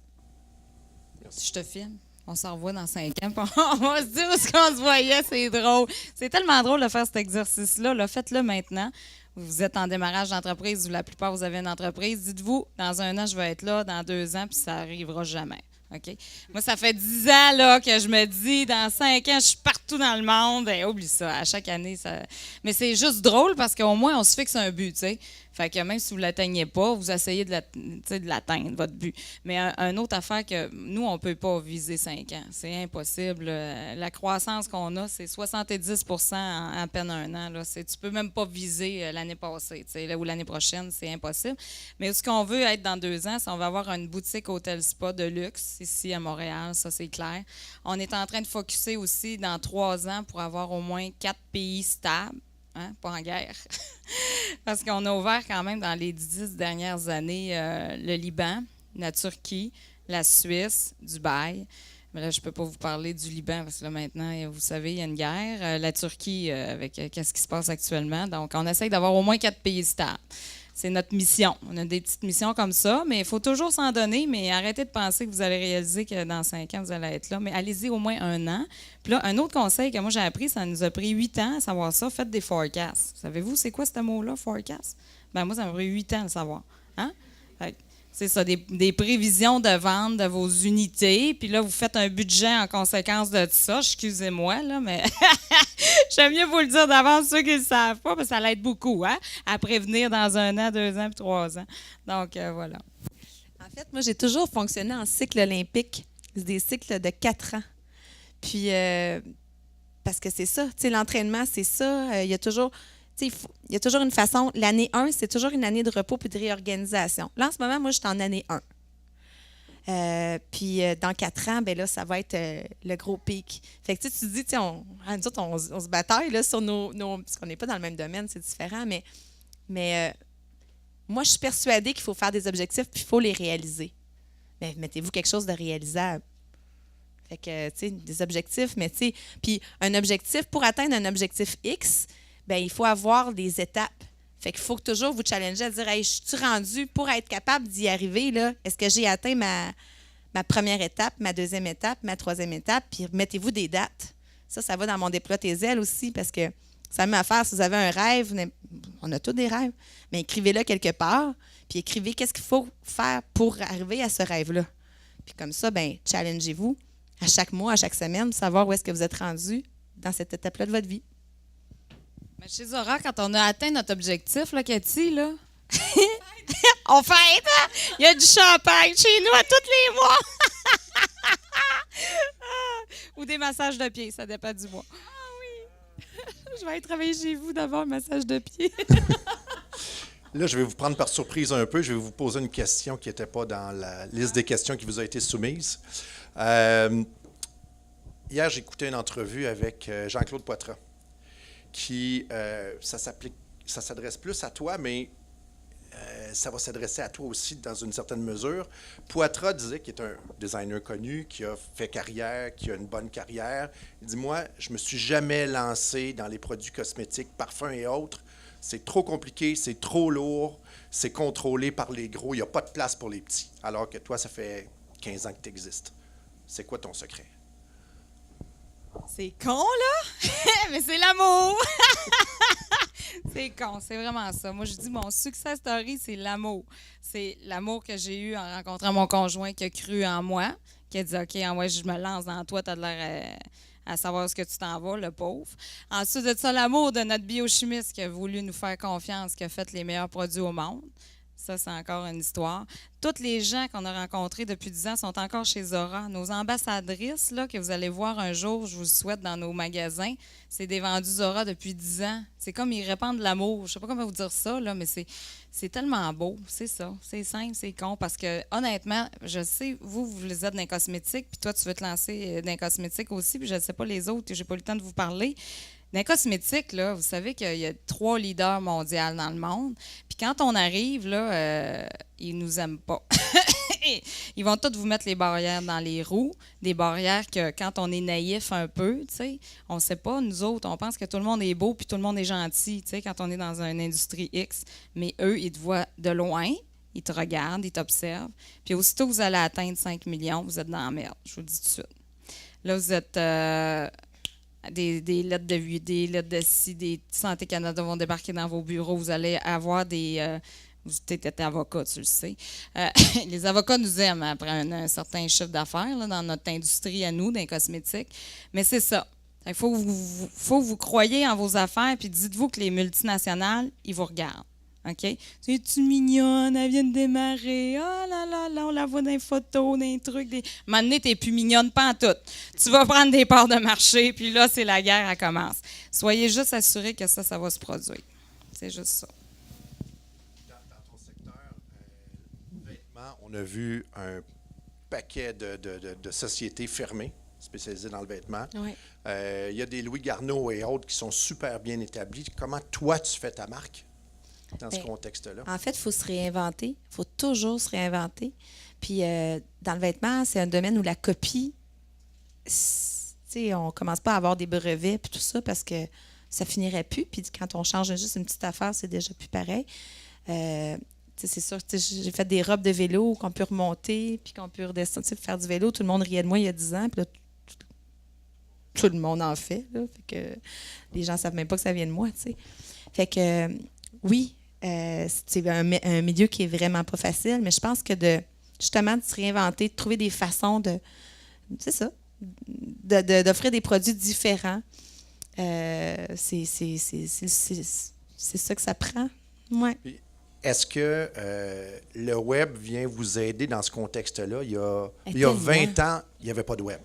Si je te filme, on s'en revoit dans 5 ans, puis on va se dire où est-ce qu'on se voyait, c'est drôle. C'est tellement drôle de faire cet exercice-là. Là, faites-le maintenant. Vous êtes en démarrage d'entreprise, ou la plupart, vous avez une entreprise. Dites-vous, dans 1 an, je vais être là, dans 2 ans, puis ça n'arrivera jamais. OK? Moi, ça fait 10 ans là, que je me dis, dans 5 ans, je suis partout dans le monde. Et oublie ça, à chaque année. Ça... Mais c'est juste drôle parce qu'au moins, on se fixe un but, tu sais. Fait que même si vous ne l'atteignez pas, vous essayez de l'atteindre, votre but. Mais un autre affaire que nous, on ne peut pas viser 5 ans. C'est impossible. La croissance qu'on a, c'est 70 en à peine 1 an. Là. Tu ne peux même pas viser l'année passée là, ou l'année prochaine. C'est impossible. Mais ce qu'on veut être dans 2 ans, c'est qu'on va avoir une boutique hôtel spa de luxe ici à Montréal. Ça, c'est clair. On est en train de focusser aussi dans 3 ans pour avoir au moins 4 pays stables. Hein, pas en guerre. Parce qu'on a ouvert quand même dans les 10 dernières années le Liban, la Turquie, la Suisse, Dubaï. Mais là, je ne peux pas vous parler du Liban parce que là, maintenant, vous savez, il y a une guerre. La Turquie, avec qu'est-ce qui se passe actuellement. Donc, on essaye d'avoir au moins 4 pays stables. C'est notre mission. On a des petites missions comme ça, mais il faut toujours s'en donner. Mais arrêtez de penser que vous allez réaliser que dans 5 ans, vous allez être là. Mais allez-y au moins 1 an. Puis là, un autre conseil que moi j'ai appris, ça nous a pris 8 ans à savoir ça. Faites des forecasts. Savez-vous, c'est quoi ce mot-là, forecast? Ben moi, ça m'a pris 8 ans à le savoir. Hein? C'est ça, des prévisions de vente de vos unités. Puis là, vous faites un budget en conséquence de ça. Excusez-moi, là, mais j'aime mieux vous le dire d'avance, ceux qui ne le savent pas, parce que ça l'aide beaucoup, hein, à prévenir dans 1 an, 2 ans, puis 3 ans. Donc, voilà. En fait, moi, j'ai toujours fonctionné en cycle olympique. C'est des cycles de 4 ans. Puis, parce que c'est ça, tu sais, l'entraînement, c'est ça. Il y a toujours une façon. L'année 1, c'est toujours une année de repos puis de réorganisation. Là, en ce moment, moi, je suis en année 1. Puis dans 4 ans, ben là, ça va être le gros pic. Fait que tu te dis, nous autres, on se bataille là, sur nos parce qu'on n'est pas dans le même domaine, c'est différent, mais moi, je suis persuadée qu'il faut faire des objectifs puis il faut les réaliser. Mais mettez-vous quelque chose de réalisable. Fait que, tu sais, des objectifs, mais tu sais, puis un objectif, pour atteindre un objectif X, bien, il faut avoir des étapes. Fait qu'il faut toujours vous challenger à dire, hey, je suis rendu pour être capable d'y arriver, là? Est-ce que j'ai atteint ma première étape, ma deuxième étape, ma troisième étape? Puis mettez-vous des dates. Ça va dans mon déploie tes ailes aussi, parce que ça met à faire, si vous avez un rêve, on a tous des rêves, mais écrivez-le quelque part, puis écrivez qu'est-ce qu'il faut faire pour arriver à ce rêve-là. Puis comme ça, bien, challengez-vous à chaque mois, à chaque semaine, savoir où est-ce que vous êtes rendu dans cette étape-là de votre vie. Mais chez Zora, quand on a atteint notre objectif, là, Cathy, là, on fête, hein? Il y a du champagne chez nous à tous les mois. Ou des massages de pieds, ça dépend du mois. Ah oui! Je vais aller travailler chez vous d'avoir un massage de pieds. Là, je vais vous prendre par surprise un peu. Je vais vous poser une question qui n'était pas dans la liste des questions qui vous a été soumise. Hier, j'écoutais une entrevue avec Jean-Claude Poitras, qui, ça s'adresse plus à toi, mais ça va s'adresser à toi aussi dans une certaine mesure. Poitras disait qu'il est un designer connu, qui a fait carrière, qui a une bonne carrière. Il dit, moi, je ne me suis jamais lancé dans les produits cosmétiques, parfums et autres. C'est trop compliqué, c'est trop lourd, c'est contrôlé par les gros, il n'y a pas de place pour les petits. Alors que toi, ça fait 15 ans que tu existes. C'est quoi ton secret? C'est con, là? Mais c'est l'amour! C'est con, c'est vraiment ça. Moi, je dis, mon success story, c'est l'amour. C'est l'amour que j'ai eu en rencontrant mon conjoint qui a cru en moi, qui a dit, OK, moi, je me lance dans toi, tu as de l'air à savoir ce que tu t'en vas, le pauvre. Ensuite de ça, l'amour de notre biochimiste qui a voulu nous faire confiance, qui a fait les meilleurs produits au monde. Ça, c'est encore une histoire. Toutes les gens qu'on a rencontrés depuis 10 ans sont encore chez Zora. Nos ambassadrices, là, que vous allez voir un jour, je vous le souhaite, dans nos magasins, c'est des vendus Zora depuis 10 ans. C'est comme ils répandent l'amour. Je ne sais pas comment vous dire ça, là, mais c'est tellement beau. C'est ça. C'est simple, c'est con. Parce que, honnêtement, je sais, vous les êtes dans les cosmétiques, puis toi, tu veux te lancer dans les cosmétiques aussi, puis je ne sais pas les autres, je n'ai pas eu le temps de vous parler. Dans les cosmétiques, là, vous savez qu'il y a 3 leaders mondiaux dans le monde. Puis quand on arrive, là, ils nous aiment pas. Ils vont tous vous mettre les barrières dans les roues, des barrières que quand on est naïf un peu, tu sais, on ne sait pas, nous autres, on pense que tout le monde est beau puis tout le monde est gentil, tu sais, quand on est dans une industrie X. Mais eux, ils te voient de loin, ils te regardent, ils t'observent. Puis aussitôt que vous allez atteindre 5 millions, vous êtes dans la merde, je vous le dis tout de suite. Là, vous êtes des lettres de vue, des lettres de ci, des Santé Canada vont débarquer dans vos bureaux, vous allez avoir des... vous étiez avocat, tu le sais. Les avocats nous aiment après un certain chiffre d'affaires là, dans notre industrie à nous, dans les cosmétiques. Mais c'est ça. Il faut que vous croyiez en vos affaires, puis dites-vous que les multinationales, ils vous regardent. OK? C'est-tu mignonne? Elle vient de démarrer. Oh là là là, on la voit dans les photos, dans les trucs. Maintenant, t'es plus mignonne, pas en tout. Tu vas prendre des parts de marché, puis là, c'est la guerre, elle commence. Soyez juste assurés que ça va se produire. C'est juste ça. Dans ton secteur, vêtements, on a vu un paquet de sociétés fermées, spécialisées dans le vêtement. Oui. Il y a des Louis Garneau et autres qui sont super bien établis. Comment toi, tu fais ta marque dans ce contexte-là? En fait, il faut se réinventer. Il faut toujours se réinventer. Puis, dans le vêtement, c'est un domaine où la copie, on ne commence pas à avoir des brevets puis tout ça parce que ça finirait plus. Puis, quand on change juste une petite affaire, c'est déjà plus pareil. C'est sûr, j'ai fait des robes de vélo qu'on peut remonter puis qu'on peut redescendre, faire du vélo. Tout le monde riait de moi il y a 10 ans. Puis là, tout le monde en fait. Là, fait que les gens ne savent même pas que ça vient de moi. T'sais. Fait que, oui, c'est un milieu qui est vraiment pas facile, mais je pense que justement de se réinventer, de trouver des façons c'est ça, d'offrir des produits différents, c'est ça que ça prend. Ouais. Est-ce que le web vient vous aider dans ce contexte-là? Il y a 20 ans, il n'y avait pas de web.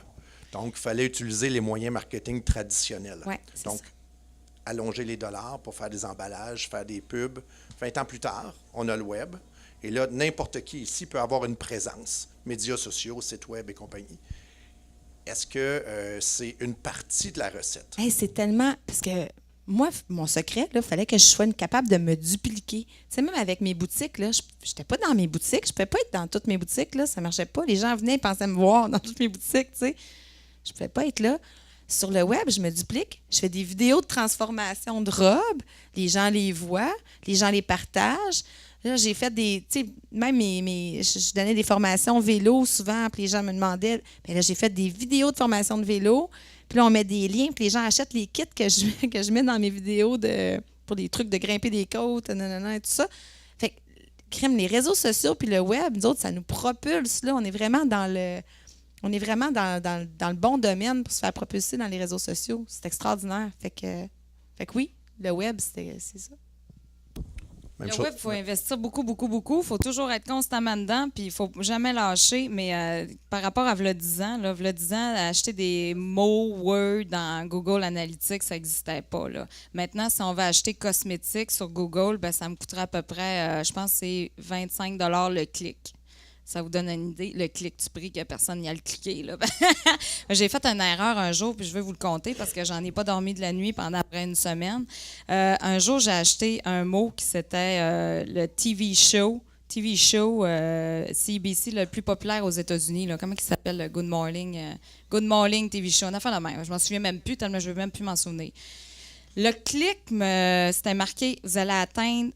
Donc, il fallait utiliser les moyens marketing traditionnels. Ouais, donc, allonger les dollars pour faire des emballages, faire des pubs. 20 ans plus tard, on a le web. Et là, n'importe qui ici peut avoir une présence. Médias sociaux, sites web et compagnie. Est-ce que c'est une partie de la recette? Hey, c'est tellement... Parce que moi, mon secret, il fallait que je sois capable de me dupliquer. Tu sais, même avec mes boutiques, je n'étais pas dans mes boutiques. Je ne pouvais pas être dans toutes mes boutiques. Là, ça ne marchait pas. Les gens venaient et pensaient me voir dans toutes mes boutiques. Tu sais. Je ne pouvais pas être là. Sur le web, je me duplique. Je fais des vidéos de transformation de robes. Les gens les voient. Les gens les partagent. Là, j'ai fait des... Tu sais, même je donnais des formations vélo souvent, puis les gens me demandaient... Bien là, j'ai fait des vidéos de formation de vélo. Puis là, on met des liens, puis les gens achètent les kits que je mets dans mes vidéos pour des trucs de grimper des côtes, et tout ça. Fait que, crème, les réseaux sociaux puis le web, nous autres, ça nous propulse. Là, on est vraiment dans le bon domaine pour se faire propulser dans les réseaux sociaux. C'est extraordinaire. Fait que oui, le web, c'est ça. Le web, il faut investir beaucoup, beaucoup, beaucoup. Il faut toujours être constamment dedans, puis il ne faut jamais lâcher. Mais par rapport à v'là 10 ans, acheter des mots Word dans Google Analytics, ça n'existait pas. Là. Maintenant, si on veut acheter cosmétiques sur Google, ben, ça me coûterait à peu près, je pense que c'est 25 $ le clic. Ça vous donne une idée, le clic du prix que personne n'y a le cliqué. Là. J'ai fait une erreur un jour, puis je vais vous le conter parce que j'en ai pas dormi de la nuit pendant après une semaine. Un jour, j'ai acheté un mot qui c'était le TV show CBC, le plus populaire aux États-Unis. Là. Comment il s'appelle, le Good Morning TV show? On a fait la même. Je m'en souviens même plus, tellement je ne veux même plus m'en souvenir. Le clic, c'était marqué, vous allez atteindre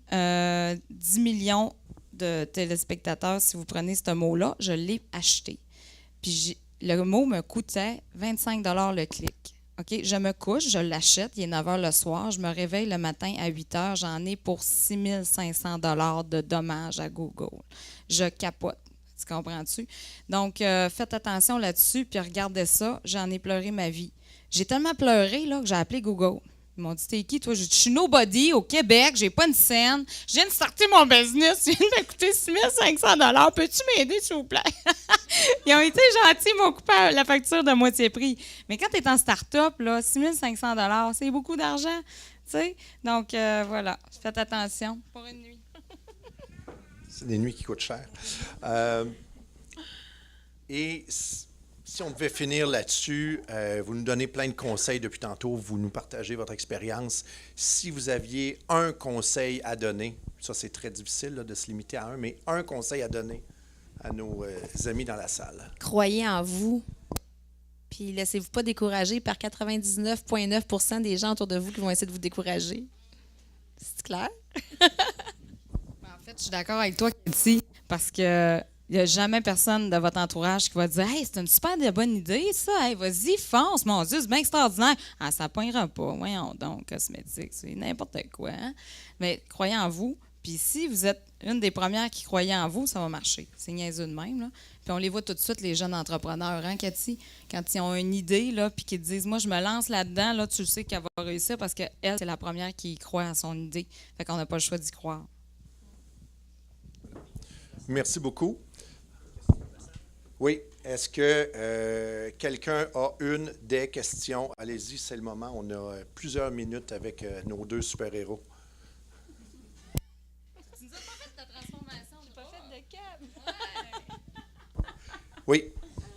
10 millions de téléspectateurs si vous prenez ce mot-là. Je l'ai acheté. Puis le mot me coûtait 25 $ le clic. OK? Je me couche, je l'achète, il est 9 h le soir, je me réveille le matin à 8 h, j'en ai pour 6 500 $ de dommages à Google. Je capote. Tu comprends-tu? Donc, faites attention là-dessus, puis regardez ça, j'en ai pleuré ma vie. J'ai tellement pleuré là, que j'ai appelé Google. Ils m'ont dit, t'es qui, toi? Je suis nobody au Québec, j'ai pas une scène. Je viens de starter mon business, il vient de me coûter 6 500 $. Peux-tu m'aider, s'il vous plaît? Ils ont été gentils, ils m'ont coupé la facture de moitié prix. Mais quand tu es en start-up, 6 500 $, c'est beaucoup d'argent. T'sais? Donc, voilà, faites attention pour une nuit. C'est des nuits qui coûtent cher. Et Si on devait finir là-dessus, vous nous donnez plein de conseils depuis tantôt, vous nous partagez votre expérience. Si vous aviez un conseil à donner, ça c'est très difficile là, de se limiter à un, mais un conseil à donner à nos amis dans la salle. Croyez en vous. Puis laissez-vous pas décourager par 99,9% des gens autour de vous qui vont essayer de vous décourager. C'est clair? En fait, je suis d'accord avec toi, Cathy, parce que il n'y a jamais personne de votre entourage qui va dire « Hey, c'est une super bonne idée, ça. Hey, vas-y, fonce. Mon Dieu, c'est bien extraordinaire. » Ah, ça ne pognera pas. Voyons donc, cosmétique, c'est n'importe quoi. Hein? Mais croyez en vous. Puis si vous êtes une des premières qui croyait en vous, ça va marcher. C'est niaiseux de même. Là. Puis on les voit tout de suite, les jeunes entrepreneurs, hein, Cathy? Quand ils ont une idée, là, puis qu'ils disent « Moi, je me lance là-dedans. » Là, tu sais qu'elle va réussir parce qu'elle, c'est la première qui croit à son idée. Fait qu'on n'a pas le choix d'y croire. Merci beaucoup. Oui, est-ce que quelqu'un a une des questions? Allez-y, c'est le moment. On a plusieurs minutes avec nos deux super-héros. Tu nous as pas fait ta transformation. Tu n'as pas fait de cap. Oui. Question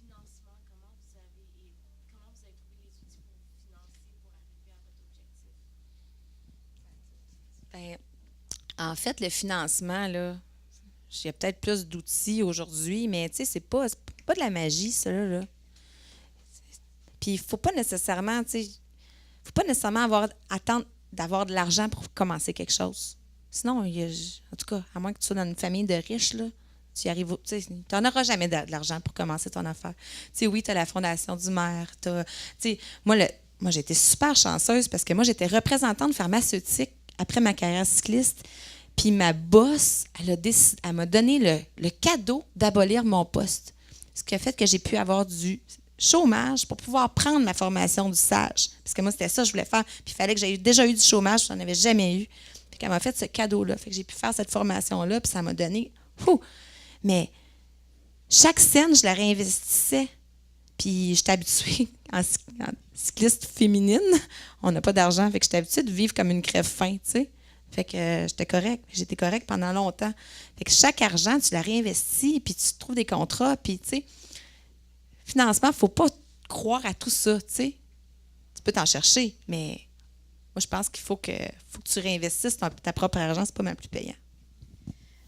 financement, comment vous avez trouvé les outils pour vous financer pour arriver à votre objectif? Ben, en fait, le financement, là, il y a peut-être plus d'outils aujourd'hui, mais tu sais, c'est pas de la magie, ça, là. Puis il faut pas nécessairement, tu sais, faut pas nécessairement attendre d'avoir de l'argent pour commencer quelque chose. Sinon, en tout cas, à moins que tu sois dans une famille de riches, là, tu n'en auras jamais de l'argent pour commencer ton affaire. Tu sais, oui, tu as la fondation du maire. Moi, j'ai été super chanceuse parce que moi, j'étais représentante pharmaceutique après ma carrière cycliste. Puis ma boss, elle m'a donné le cadeau d'abolir mon poste. Ce qui a fait que j'ai pu avoir du chômage pour pouvoir prendre ma formation du SAGE. Parce que moi, c'était ça que je voulais faire. Puis il fallait que j'aie déjà eu du chômage, je n'en avais jamais eu. Puis elle m'a fait ce cadeau-là. Fait que j'ai pu faire cette formation-là, puis ça m'a donné... Mais chaque scène, je la réinvestissais. Puis j'étais habituée, en cycliste féminine, on n'a pas d'argent. Fait que j'étais habituée de vivre comme une crève-faim, tu sais. Fait que j'étais correcte. J'étais correcte pendant longtemps. Fait que chaque argent, tu la réinvestis, puis tu trouves des contrats, puis tu sais, financement, il ne faut pas croire à tout ça, tu sais. Tu peux t'en chercher, mais moi, je pense qu'il faut que tu réinvestisses ta propre argent, c'est pas mal plus payant.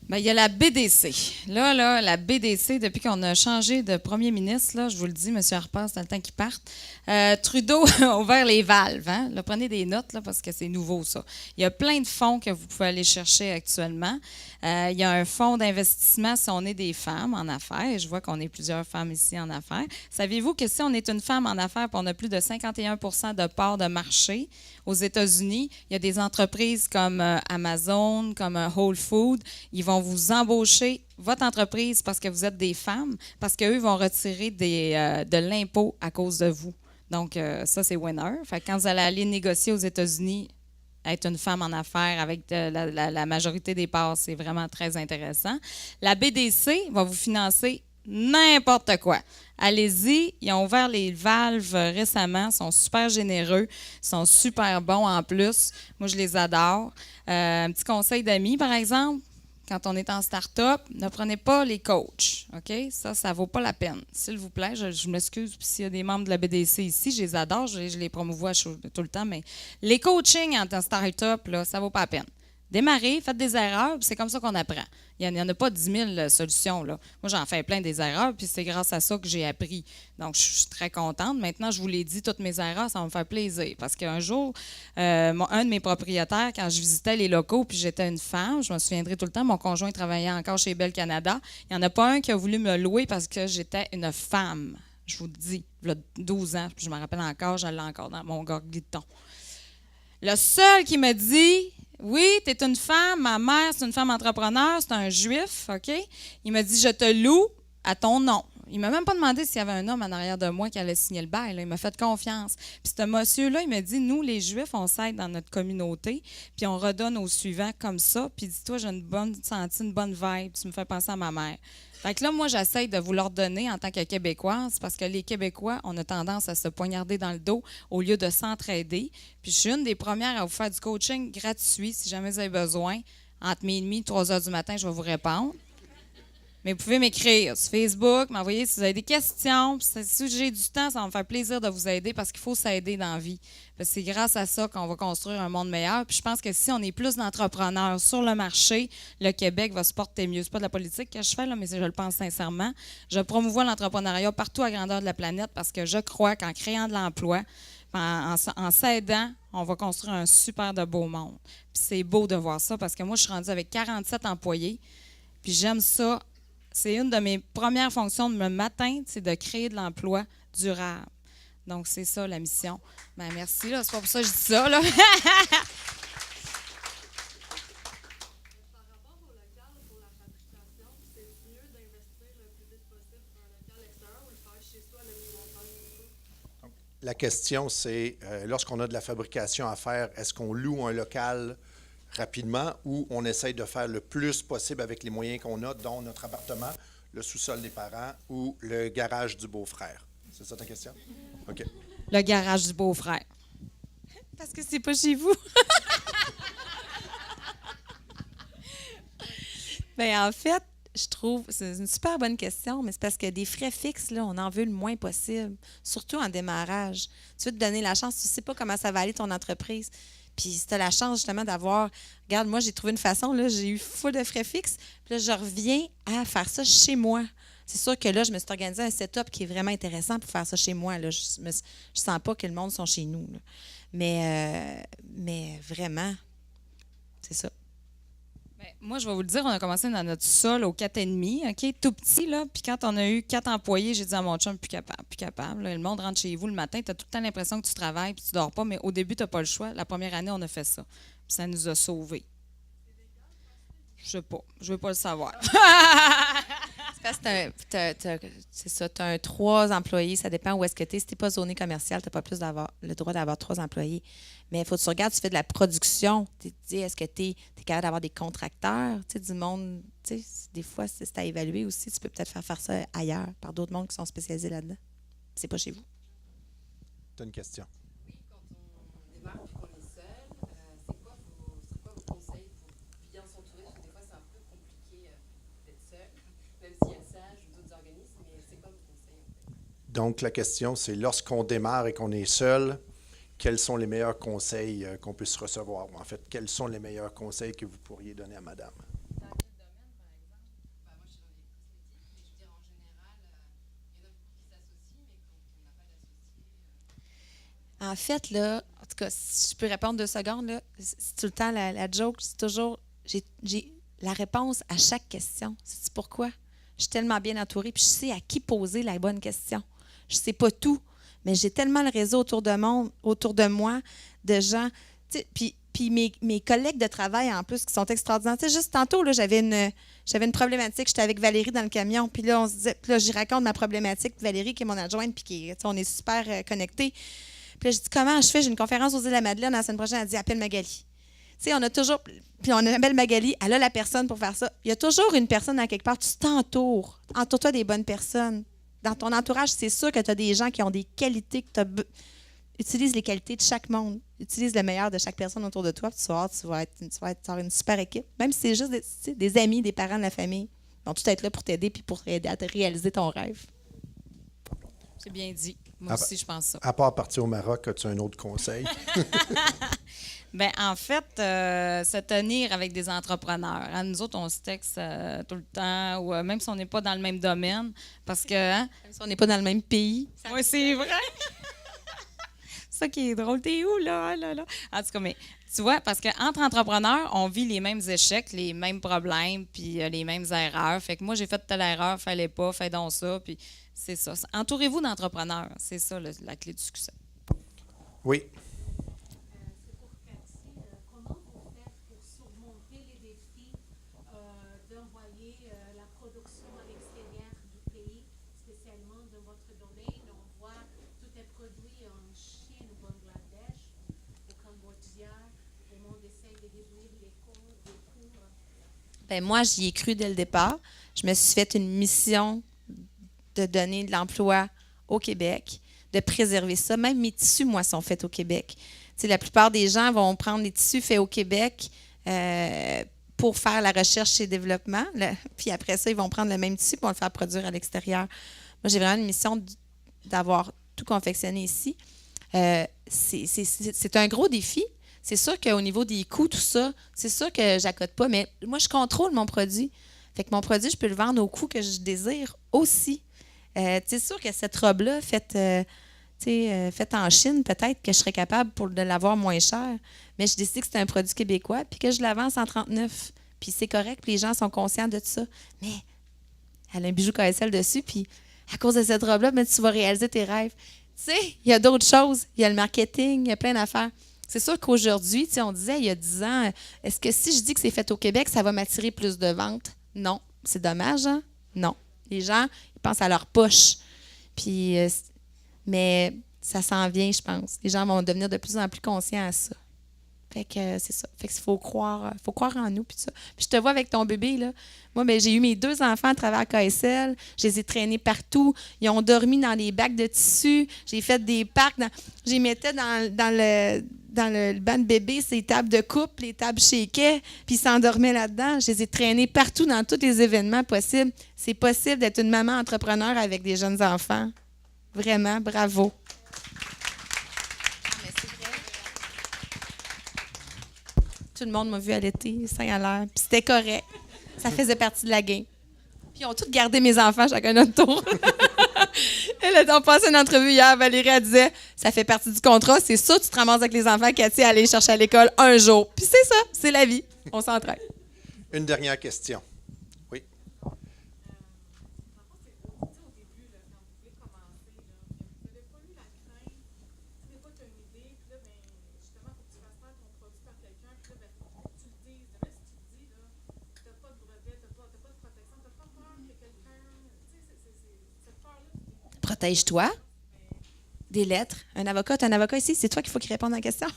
Bien, il y a la BDC. Là, la BDC, depuis qu'on a changé de premier ministre, là, je vous le dis, M. Harper, c'est le temps qu'il parte, Trudeau a ouvert les valves. Hein? Là, prenez des notes là, parce que c'est nouveau, ça. Il y a plein de fonds que vous pouvez aller chercher actuellement. Il y a un fonds d'investissement si on est des femmes en affaires. Je vois qu'on est plusieurs femmes ici en affaires. Saviez-vous que si on est une femme en affaires et on a plus de 51 % de part de marché aux États-Unis, il y a des entreprises comme Amazon, comme Whole Foods, ils vont vous embaucher votre entreprise parce que vous êtes des femmes, parce qu'eux vont retirer de l'impôt à cause de vous. Donc, ça, c'est winner. Fait que quand vous allez aller négocier aux États-Unis, être une femme en affaires avec la majorité des parts, c'est vraiment très intéressant. La BDC va vous financer n'importe quoi. Allez-y, ils ont ouvert les valves récemment, sont super généreux, sont super bons en plus. Moi, je les adore. Un petit conseil d'amis, par exemple, quand on est en start-up, ne prenez pas les coachs, OK? Ça ne vaut pas la peine. S'il vous plaît, je m'excuse s'il y a des membres de la BDC ici, je les adore, je les promouvois tout le temps, mais les coachings en start-up, là, ça ne vaut pas la peine. Démarrez, faites des erreurs, puis c'est comme ça qu'on apprend. Il n'y en a pas 10 000 solutions. Là. Moi, j'en fais plein des erreurs, puis c'est grâce à ça que j'ai appris. Donc, je suis très contente. Maintenant, je vous l'ai dit, toutes mes erreurs, ça va me faire plaisir. Parce qu'un jour, un de mes propriétaires, quand je visitais les locaux, puis j'étais une femme, je me souviendrai tout le temps, mon conjoint travaillait encore chez Bell Canada. Il n'y en a pas un qui a voulu me louer parce que j'étais une femme. Je vous le dis, il y a 12 ans, puis je me rappelle encore, je l'ai encore dans mon gorguiton. Le seul qui me dit... Oui, tu es une femme, ma mère, c'est une femme entrepreneur, c'est un juif, OK? Il m'a dit, je te loue à ton nom. Il ne m'a même pas demandé s'il y avait un homme en arrière de moi qui allait signer le bail. Là. Il m'a fait confiance. Puis ce monsieur-là, il m'a dit, nous, les Juifs, on s'aide dans notre communauté, puis on redonne aux suivants comme ça. Puis dis-toi, j'ai senti une bonne vibe. Tu me fais penser à ma mère. Fait que là, moi, j'essaie de vous leur donner en tant que Québécoise parce que les Québécois, on a tendance à se poignarder dans le dos au lieu de s'entraider. Puis je suis une des premières à vous faire du coaching gratuit si jamais vous avez besoin. Entre minuit et 3 heures du matin, je vais vous répondre. Mais vous pouvez m'écrire sur Facebook, m'envoyer si vous avez des questions. Puis si j'ai du temps, ça va me faire plaisir de vous aider parce qu'il faut s'aider dans la vie. Parce que c'est grâce à ça qu'on va construire un monde meilleur. Puis je pense que si on est plus d'entrepreneurs sur le marché, le Québec va se porter mieux. C'est pas de la politique que je fais, là, mais je le pense sincèrement. Je promouvois l'entrepreneuriat partout à grandeur de la planète parce que je crois qu'en créant de l'emploi, en s'aidant, on va construire un super de beau monde. Puis c'est beau de voir ça parce que moi, je suis rendue avec 47 employés. Puis j'aime ça. C'est une de mes premières fonctions de le matin, c'est de créer de l'emploi durable. Donc, c'est ça la mission. Ben, merci, là. C'est pas pour ça que je dis ça, là. Par rapport au local pour la fabrication, c'est mieux d'investir le plus vite possible pour un local extérieur ou le faire chez soi le mieux longtemps? La question, c'est, lorsqu'on a de la fabrication à faire, est-ce qu'on loue un local rapidement ou on essaye de faire le plus possible avec les moyens qu'on a, dont notre appartement, le sous-sol des parents ou le garage du beau-frère? C'est ça ta question? OK. Le garage du beau-frère. Parce que c'est pas chez vous. Bien, en fait, je trouve, c'est une super bonne question, mais c'est parce que des frais fixes, là, on en veut le moins possible, surtout en démarrage. Tu veux te donner la chance, tu ne sais pas comment ça va aller ton entreprise. Puis si tu as la chance justement d'avoir, regarde, moi j'ai trouvé une façon, là, j'ai eu full de frais fixes, puis là je reviens à faire ça chez moi. C'est sûr que là, je me suis organisé un setup qui est vraiment intéressant pour faire ça chez moi. Là. Je sens pas que le monde sont chez nous. Là. Mais vraiment, c'est ça. Ben, moi, je vais vous le dire, on a commencé dans notre sol au 4,5, OK, tout petit, là. Puis quand on a eu 4 employés, j'ai dit à mon chum, plus capable. Là. Le monde rentre chez vous le matin, tu as tout le temps l'impression que tu travailles puis tu dors pas, mais au début, tu n'as pas le choix. La première année, on a fait ça. Puis ça nous a sauvés. Je sais pas. Je veux pas le savoir. C'est parce que c'est ça, tu as 3 employés, ça dépend où est-ce que tu es. Si tu n'es pas zoné commercial, tu n'as pas plus le droit d'avoir 3 employés. Mais il faut que tu regardes, tu fais de la production. Tu te dis, est-ce que tu es capable d'avoir des contracteurs, du monde, des fois, c'est à évaluer aussi. Tu peux peut-être faire ça ailleurs, par d'autres mondes qui sont spécialisés là-dedans. C'est pas chez vous. Tu as une question? Oui, quand on démarre puis qu'on est seul, c'est quoi vos conseils pour bien s'entourer? Parce que des fois, c'est un peu compliqué d'être seul, même s'il y a le SAGE ou d'autres organismes, mais c'est quoi vos conseils en fait? Donc, la question, c'est lorsqu'on démarre et qu'on est seul, quels sont les meilleurs conseils qu'on puisse recevoir? En fait, quels sont les meilleurs conseils que vous pourriez donner à madame? Dans quel domaine, par exemple? Moi, je suis dans les cosmétiques, mais je veux dire, en général, il y en a beaucoup qui s'associent, mais quand on n'a pas d'associé. En fait, là, en tout cas, si je peux répondre 2 secondes, là, c'est tout le temps la joke, c'est toujours, j'ai la réponse à chaque question. C'est pourquoi? Je suis tellement bien entourée, puis je sais à qui poser la bonne question. Je sais pas tout, mais j'ai tellement le réseau autour de moi, de gens. Puis mes collègues de travail, en plus, qui sont extraordinaires. Tu sais, juste tantôt, là, j'avais une problématique. J'étais avec Valérie dans le camion, puis là, on se disait, puis là, j'y raconte ma problématique. Puis Valérie, qui est mon adjointe, puis on est super connectés. Puis là, je dis, comment je fais? J'ai une conférence aux Îles-de-la-Madeleine la semaine prochaine. Elle dit, appelle Magali. Tu sais, on a toujours. Puis on appelle Magali, elle a la personne pour faire ça. Il y a toujours une personne dans quelque part. Tu t'entoures. Entoure-toi des bonnes personnes. Dans ton entourage, c'est sûr que tu as des gens qui ont des qualités utilise les qualités de chaque monde. Utilise le meilleur de chaque personne autour de toi. Puis tu vas avoir une super équipe. Même si c'est juste des amis, des parents de la famille. Ils vont tout être là pour t'aider puis pour t'aider à réaliser ton rêve. C'est bien dit. Moi aussi, je pense ça. À part partir au Maroc, as-tu un autre conseil? Bien, en fait, se tenir avec des entrepreneurs. Hein, nous autres, on se texte tout le temps, ou même si on n'est pas dans le même domaine, parce que... Hein, Même si on n'est pas dans le même pays. oui, c'est vrai. Ça qui est drôle. T'es où, là? En tout cas, mais tu vois, parce qu'entre entrepreneurs, on vit les mêmes échecs, les mêmes problèmes, puis les mêmes erreurs. Fait que moi, j'ai fait telle erreur, fallait pas, fais donc ça, puis c'est ça. Entourez-vous d'entrepreneurs. C'est ça, la clé du succès. Oui. C'est pour Cathy. Comment vous faites pour surmonter les défis d'envoyer la production à l'extérieur du pays, spécialement dans votre domaine? On voit tout est produit en Chine, au Bangladesh, au Cambodge. Le monde essaye de réduire les coûts. Ben moi, j'y ai cru dès le départ. Je me suis fait une mission de donner de l'emploi au Québec, de préserver ça. Même mes tissus, moi, sont faits au Québec. Tu sais, la plupart des gens vont prendre les tissus faits au Québec pour faire la recherche et développement. Puis après ça, ils vont prendre le même tissu et vont le faire produire à l'extérieur. Moi, j'ai vraiment une mission d'avoir tout confectionné ici. C'est un gros défi. C'est sûr qu'au niveau des coûts, tout ça, c'est sûr que j'accote pas, mais moi, je contrôle mon produit. Fait que mon produit, je peux le vendre au coût que je désire aussi. C'est sûr que cette robe-là, faite en Chine, peut-être que je serais capable de l'avoir moins cher, mais je décide que c'est un produit québécois puis que je la vends 139. Puis c'est correct, puis les gens sont conscients de tout ça. Mais elle a un bijou KSL dessus, puis à cause de cette robe-là, tu vas réaliser tes rêves. Tu sais, il y a d'autres choses. Il y a le marketing, il y a plein d'affaires. C'est sûr qu'aujourd'hui, on disait il y a 10 ans, est-ce que si je dis que c'est fait au Québec, ça va m'attirer plus de ventes? Non. C'est dommage, hein? Non. Les gens, ils pensent à leur poche. Puis, mais ça s'en vient, je pense. Les gens vont devenir de plus en plus conscients à ça. Fait que c'est ça. Fait qu'il faut croire en nous. Puis ça. Puis je te vois avec ton bébé, là. Moi, j'ai eu mes 2 enfants à travers KSL. Je les ai traînés partout. Ils ont dormi dans les bacs de tissu. J'ai fait des parcs. Je les mettais dans le banc de bébé, ces tables de couple, les tables shakeaient, puis ils s'endormaient là-dedans. Je les ai traînés partout dans tous les événements possibles. C'est possible d'être une maman entrepreneur avec des jeunes enfants. Vraiment, bravo. Tout le monde m'a vu allaiter, ça à l'air. Puis c'était correct. Ça faisait partie de la game. Puis ils ont tous gardé mes enfants chacun notre tour. Elle a passé une entrevue hier. Valérie, elle disait, ça fait partie du contrat. C'est ça, tu te ramasses avec les enfants, Cathy, à aller chercher à l'école un jour. Puis c'est ça, c'est la vie. On s'entraide. Une dernière question. Oui. Protège-toi. Des lettres. Un avocat ici, c'est toi qu'il faut qu'il réponde à la question.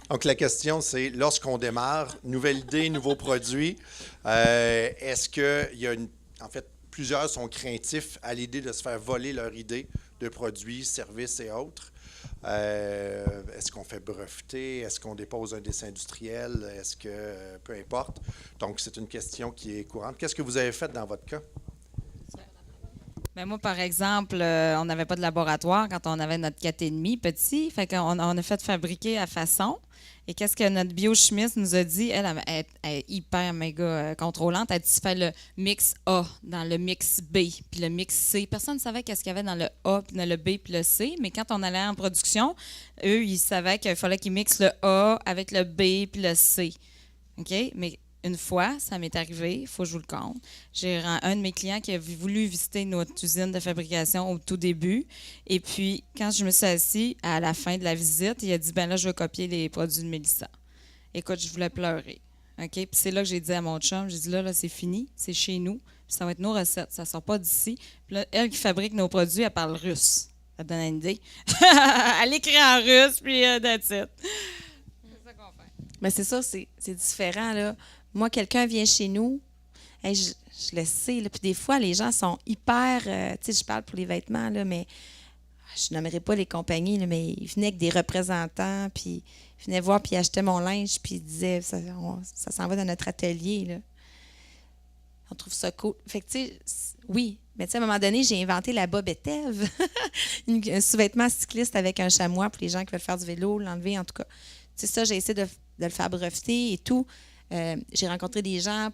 Donc, la question, c'est, lorsqu'on démarre, nouvelle idée, nouveau produit, est-ce qu'il y a en fait, plusieurs sont craintifs à l'idée de se faire voler leur idée de produits, services et autres. Est-ce qu'on fait breveter? Est-ce qu'on dépose un dessin industriel? Est-ce que, peu importe. Donc, c'est une question qui est courante. Qu'est-ce que vous avez fait dans votre cas? Ben moi, par exemple, on n'avait pas de laboratoire quand on avait notre 4,5 petit. Fait qu'on a fait fabriquer à façon. Et qu'est-ce que notre biochimiste nous a dit? Elle est hyper méga contrôlante. Elle dit tu fais le mix A dans le mix B puis le mix C. Personne ne savait qu'est-ce qu'il y avait dans le A, puis dans le B puis le C. Mais quand on allait en production, eux, ils savaient qu'il fallait qu'ils mixent le A avec le B puis le C. OK? Mais une fois, ça m'est arrivé, il faut que je vous le compte. J'ai un de mes clients qui a voulu visiter notre usine de fabrication au tout début. Et puis, quand je me suis assise à la fin de la visite, il a dit, ben là, je vais copier les produits de Mélissa. Écoute, je voulais pleurer. OK? Puis c'est là que j'ai dit à mon chum, j'ai dit, là, c'est fini, c'est chez nous. Puis ça va être nos recettes, ça ne sort pas d'ici. Puis là, elle qui fabrique nos produits, elle parle russe. Ça te donne une idée? Elle écrit en russe, puis that's it. C'est ça qu'on fait. Mais c'est ça, c'est différent, là. Moi, quelqu'un vient chez nous, hey, je le sais, là, puis des fois, les gens sont hyper... tu sais, je parle pour les vêtements, là, mais je nommerai pas les compagnies, là, mais ils venaient avec des représentants, puis ils venaient voir, puis ils achetaient mon linge, puis ils disaient, ça s'en va dans notre atelier, là. On trouve ça cool. Fait que, tu sais, oui, mais tu sais, à un moment donné, j'ai inventé la bobette Ève, un sous-vêtement cycliste avec un chamois pour les gens qui veulent faire du vélo, l'enlever, en tout cas. Tu sais, ça, j'ai essayé de le faire breveter et tout. J'ai rencontré des gens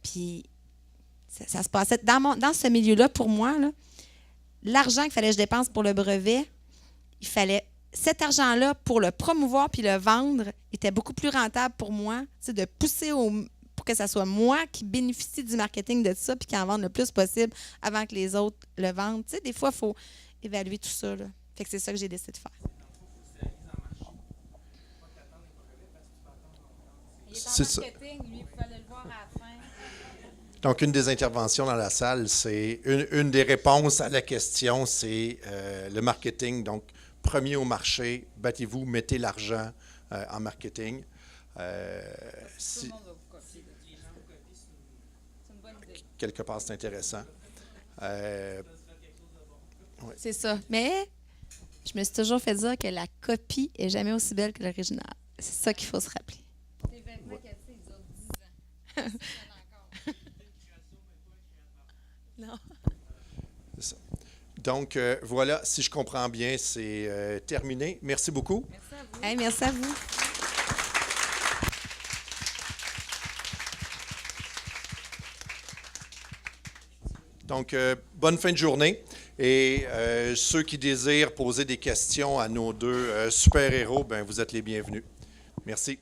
puis ça se passait dans ce milieu-là pour moi là, l'argent qu'il fallait que je dépense pour le brevet, il fallait cet argent-là pour le promouvoir puis le vendre était beaucoup plus rentable pour moi, de pousser pour que ça soit moi qui bénéficie du marketing de ça puis qui en vende le plus possible avant que les autres le vendent. Tu sais, des fois il faut évaluer tout ça là. Fait que c'est ça que j'ai décidé de faire. C'est ça. Donc, une des interventions dans la salle, c'est une des réponses à la question, c'est le marketing. Donc, premier au marché, battez-vous, mettez l'argent en marketing. Tout le monde va vous copier. C'est une bonne idée. Quelque part, c'est intéressant. Ouais. C'est ça. Mais je me suis toujours fait dire que la copie est jamais aussi belle que l'original. C'est ça qu'il faut se rappeler. Les vêtements Non. C'est ça. Donc, voilà, si je comprends bien, c'est terminé. Merci beaucoup. Hey, merci à vous. Donc, bonne fin de journée. Et ceux qui désirent poser des questions à nos deux super-héros, ben, vous êtes les bienvenus. Merci.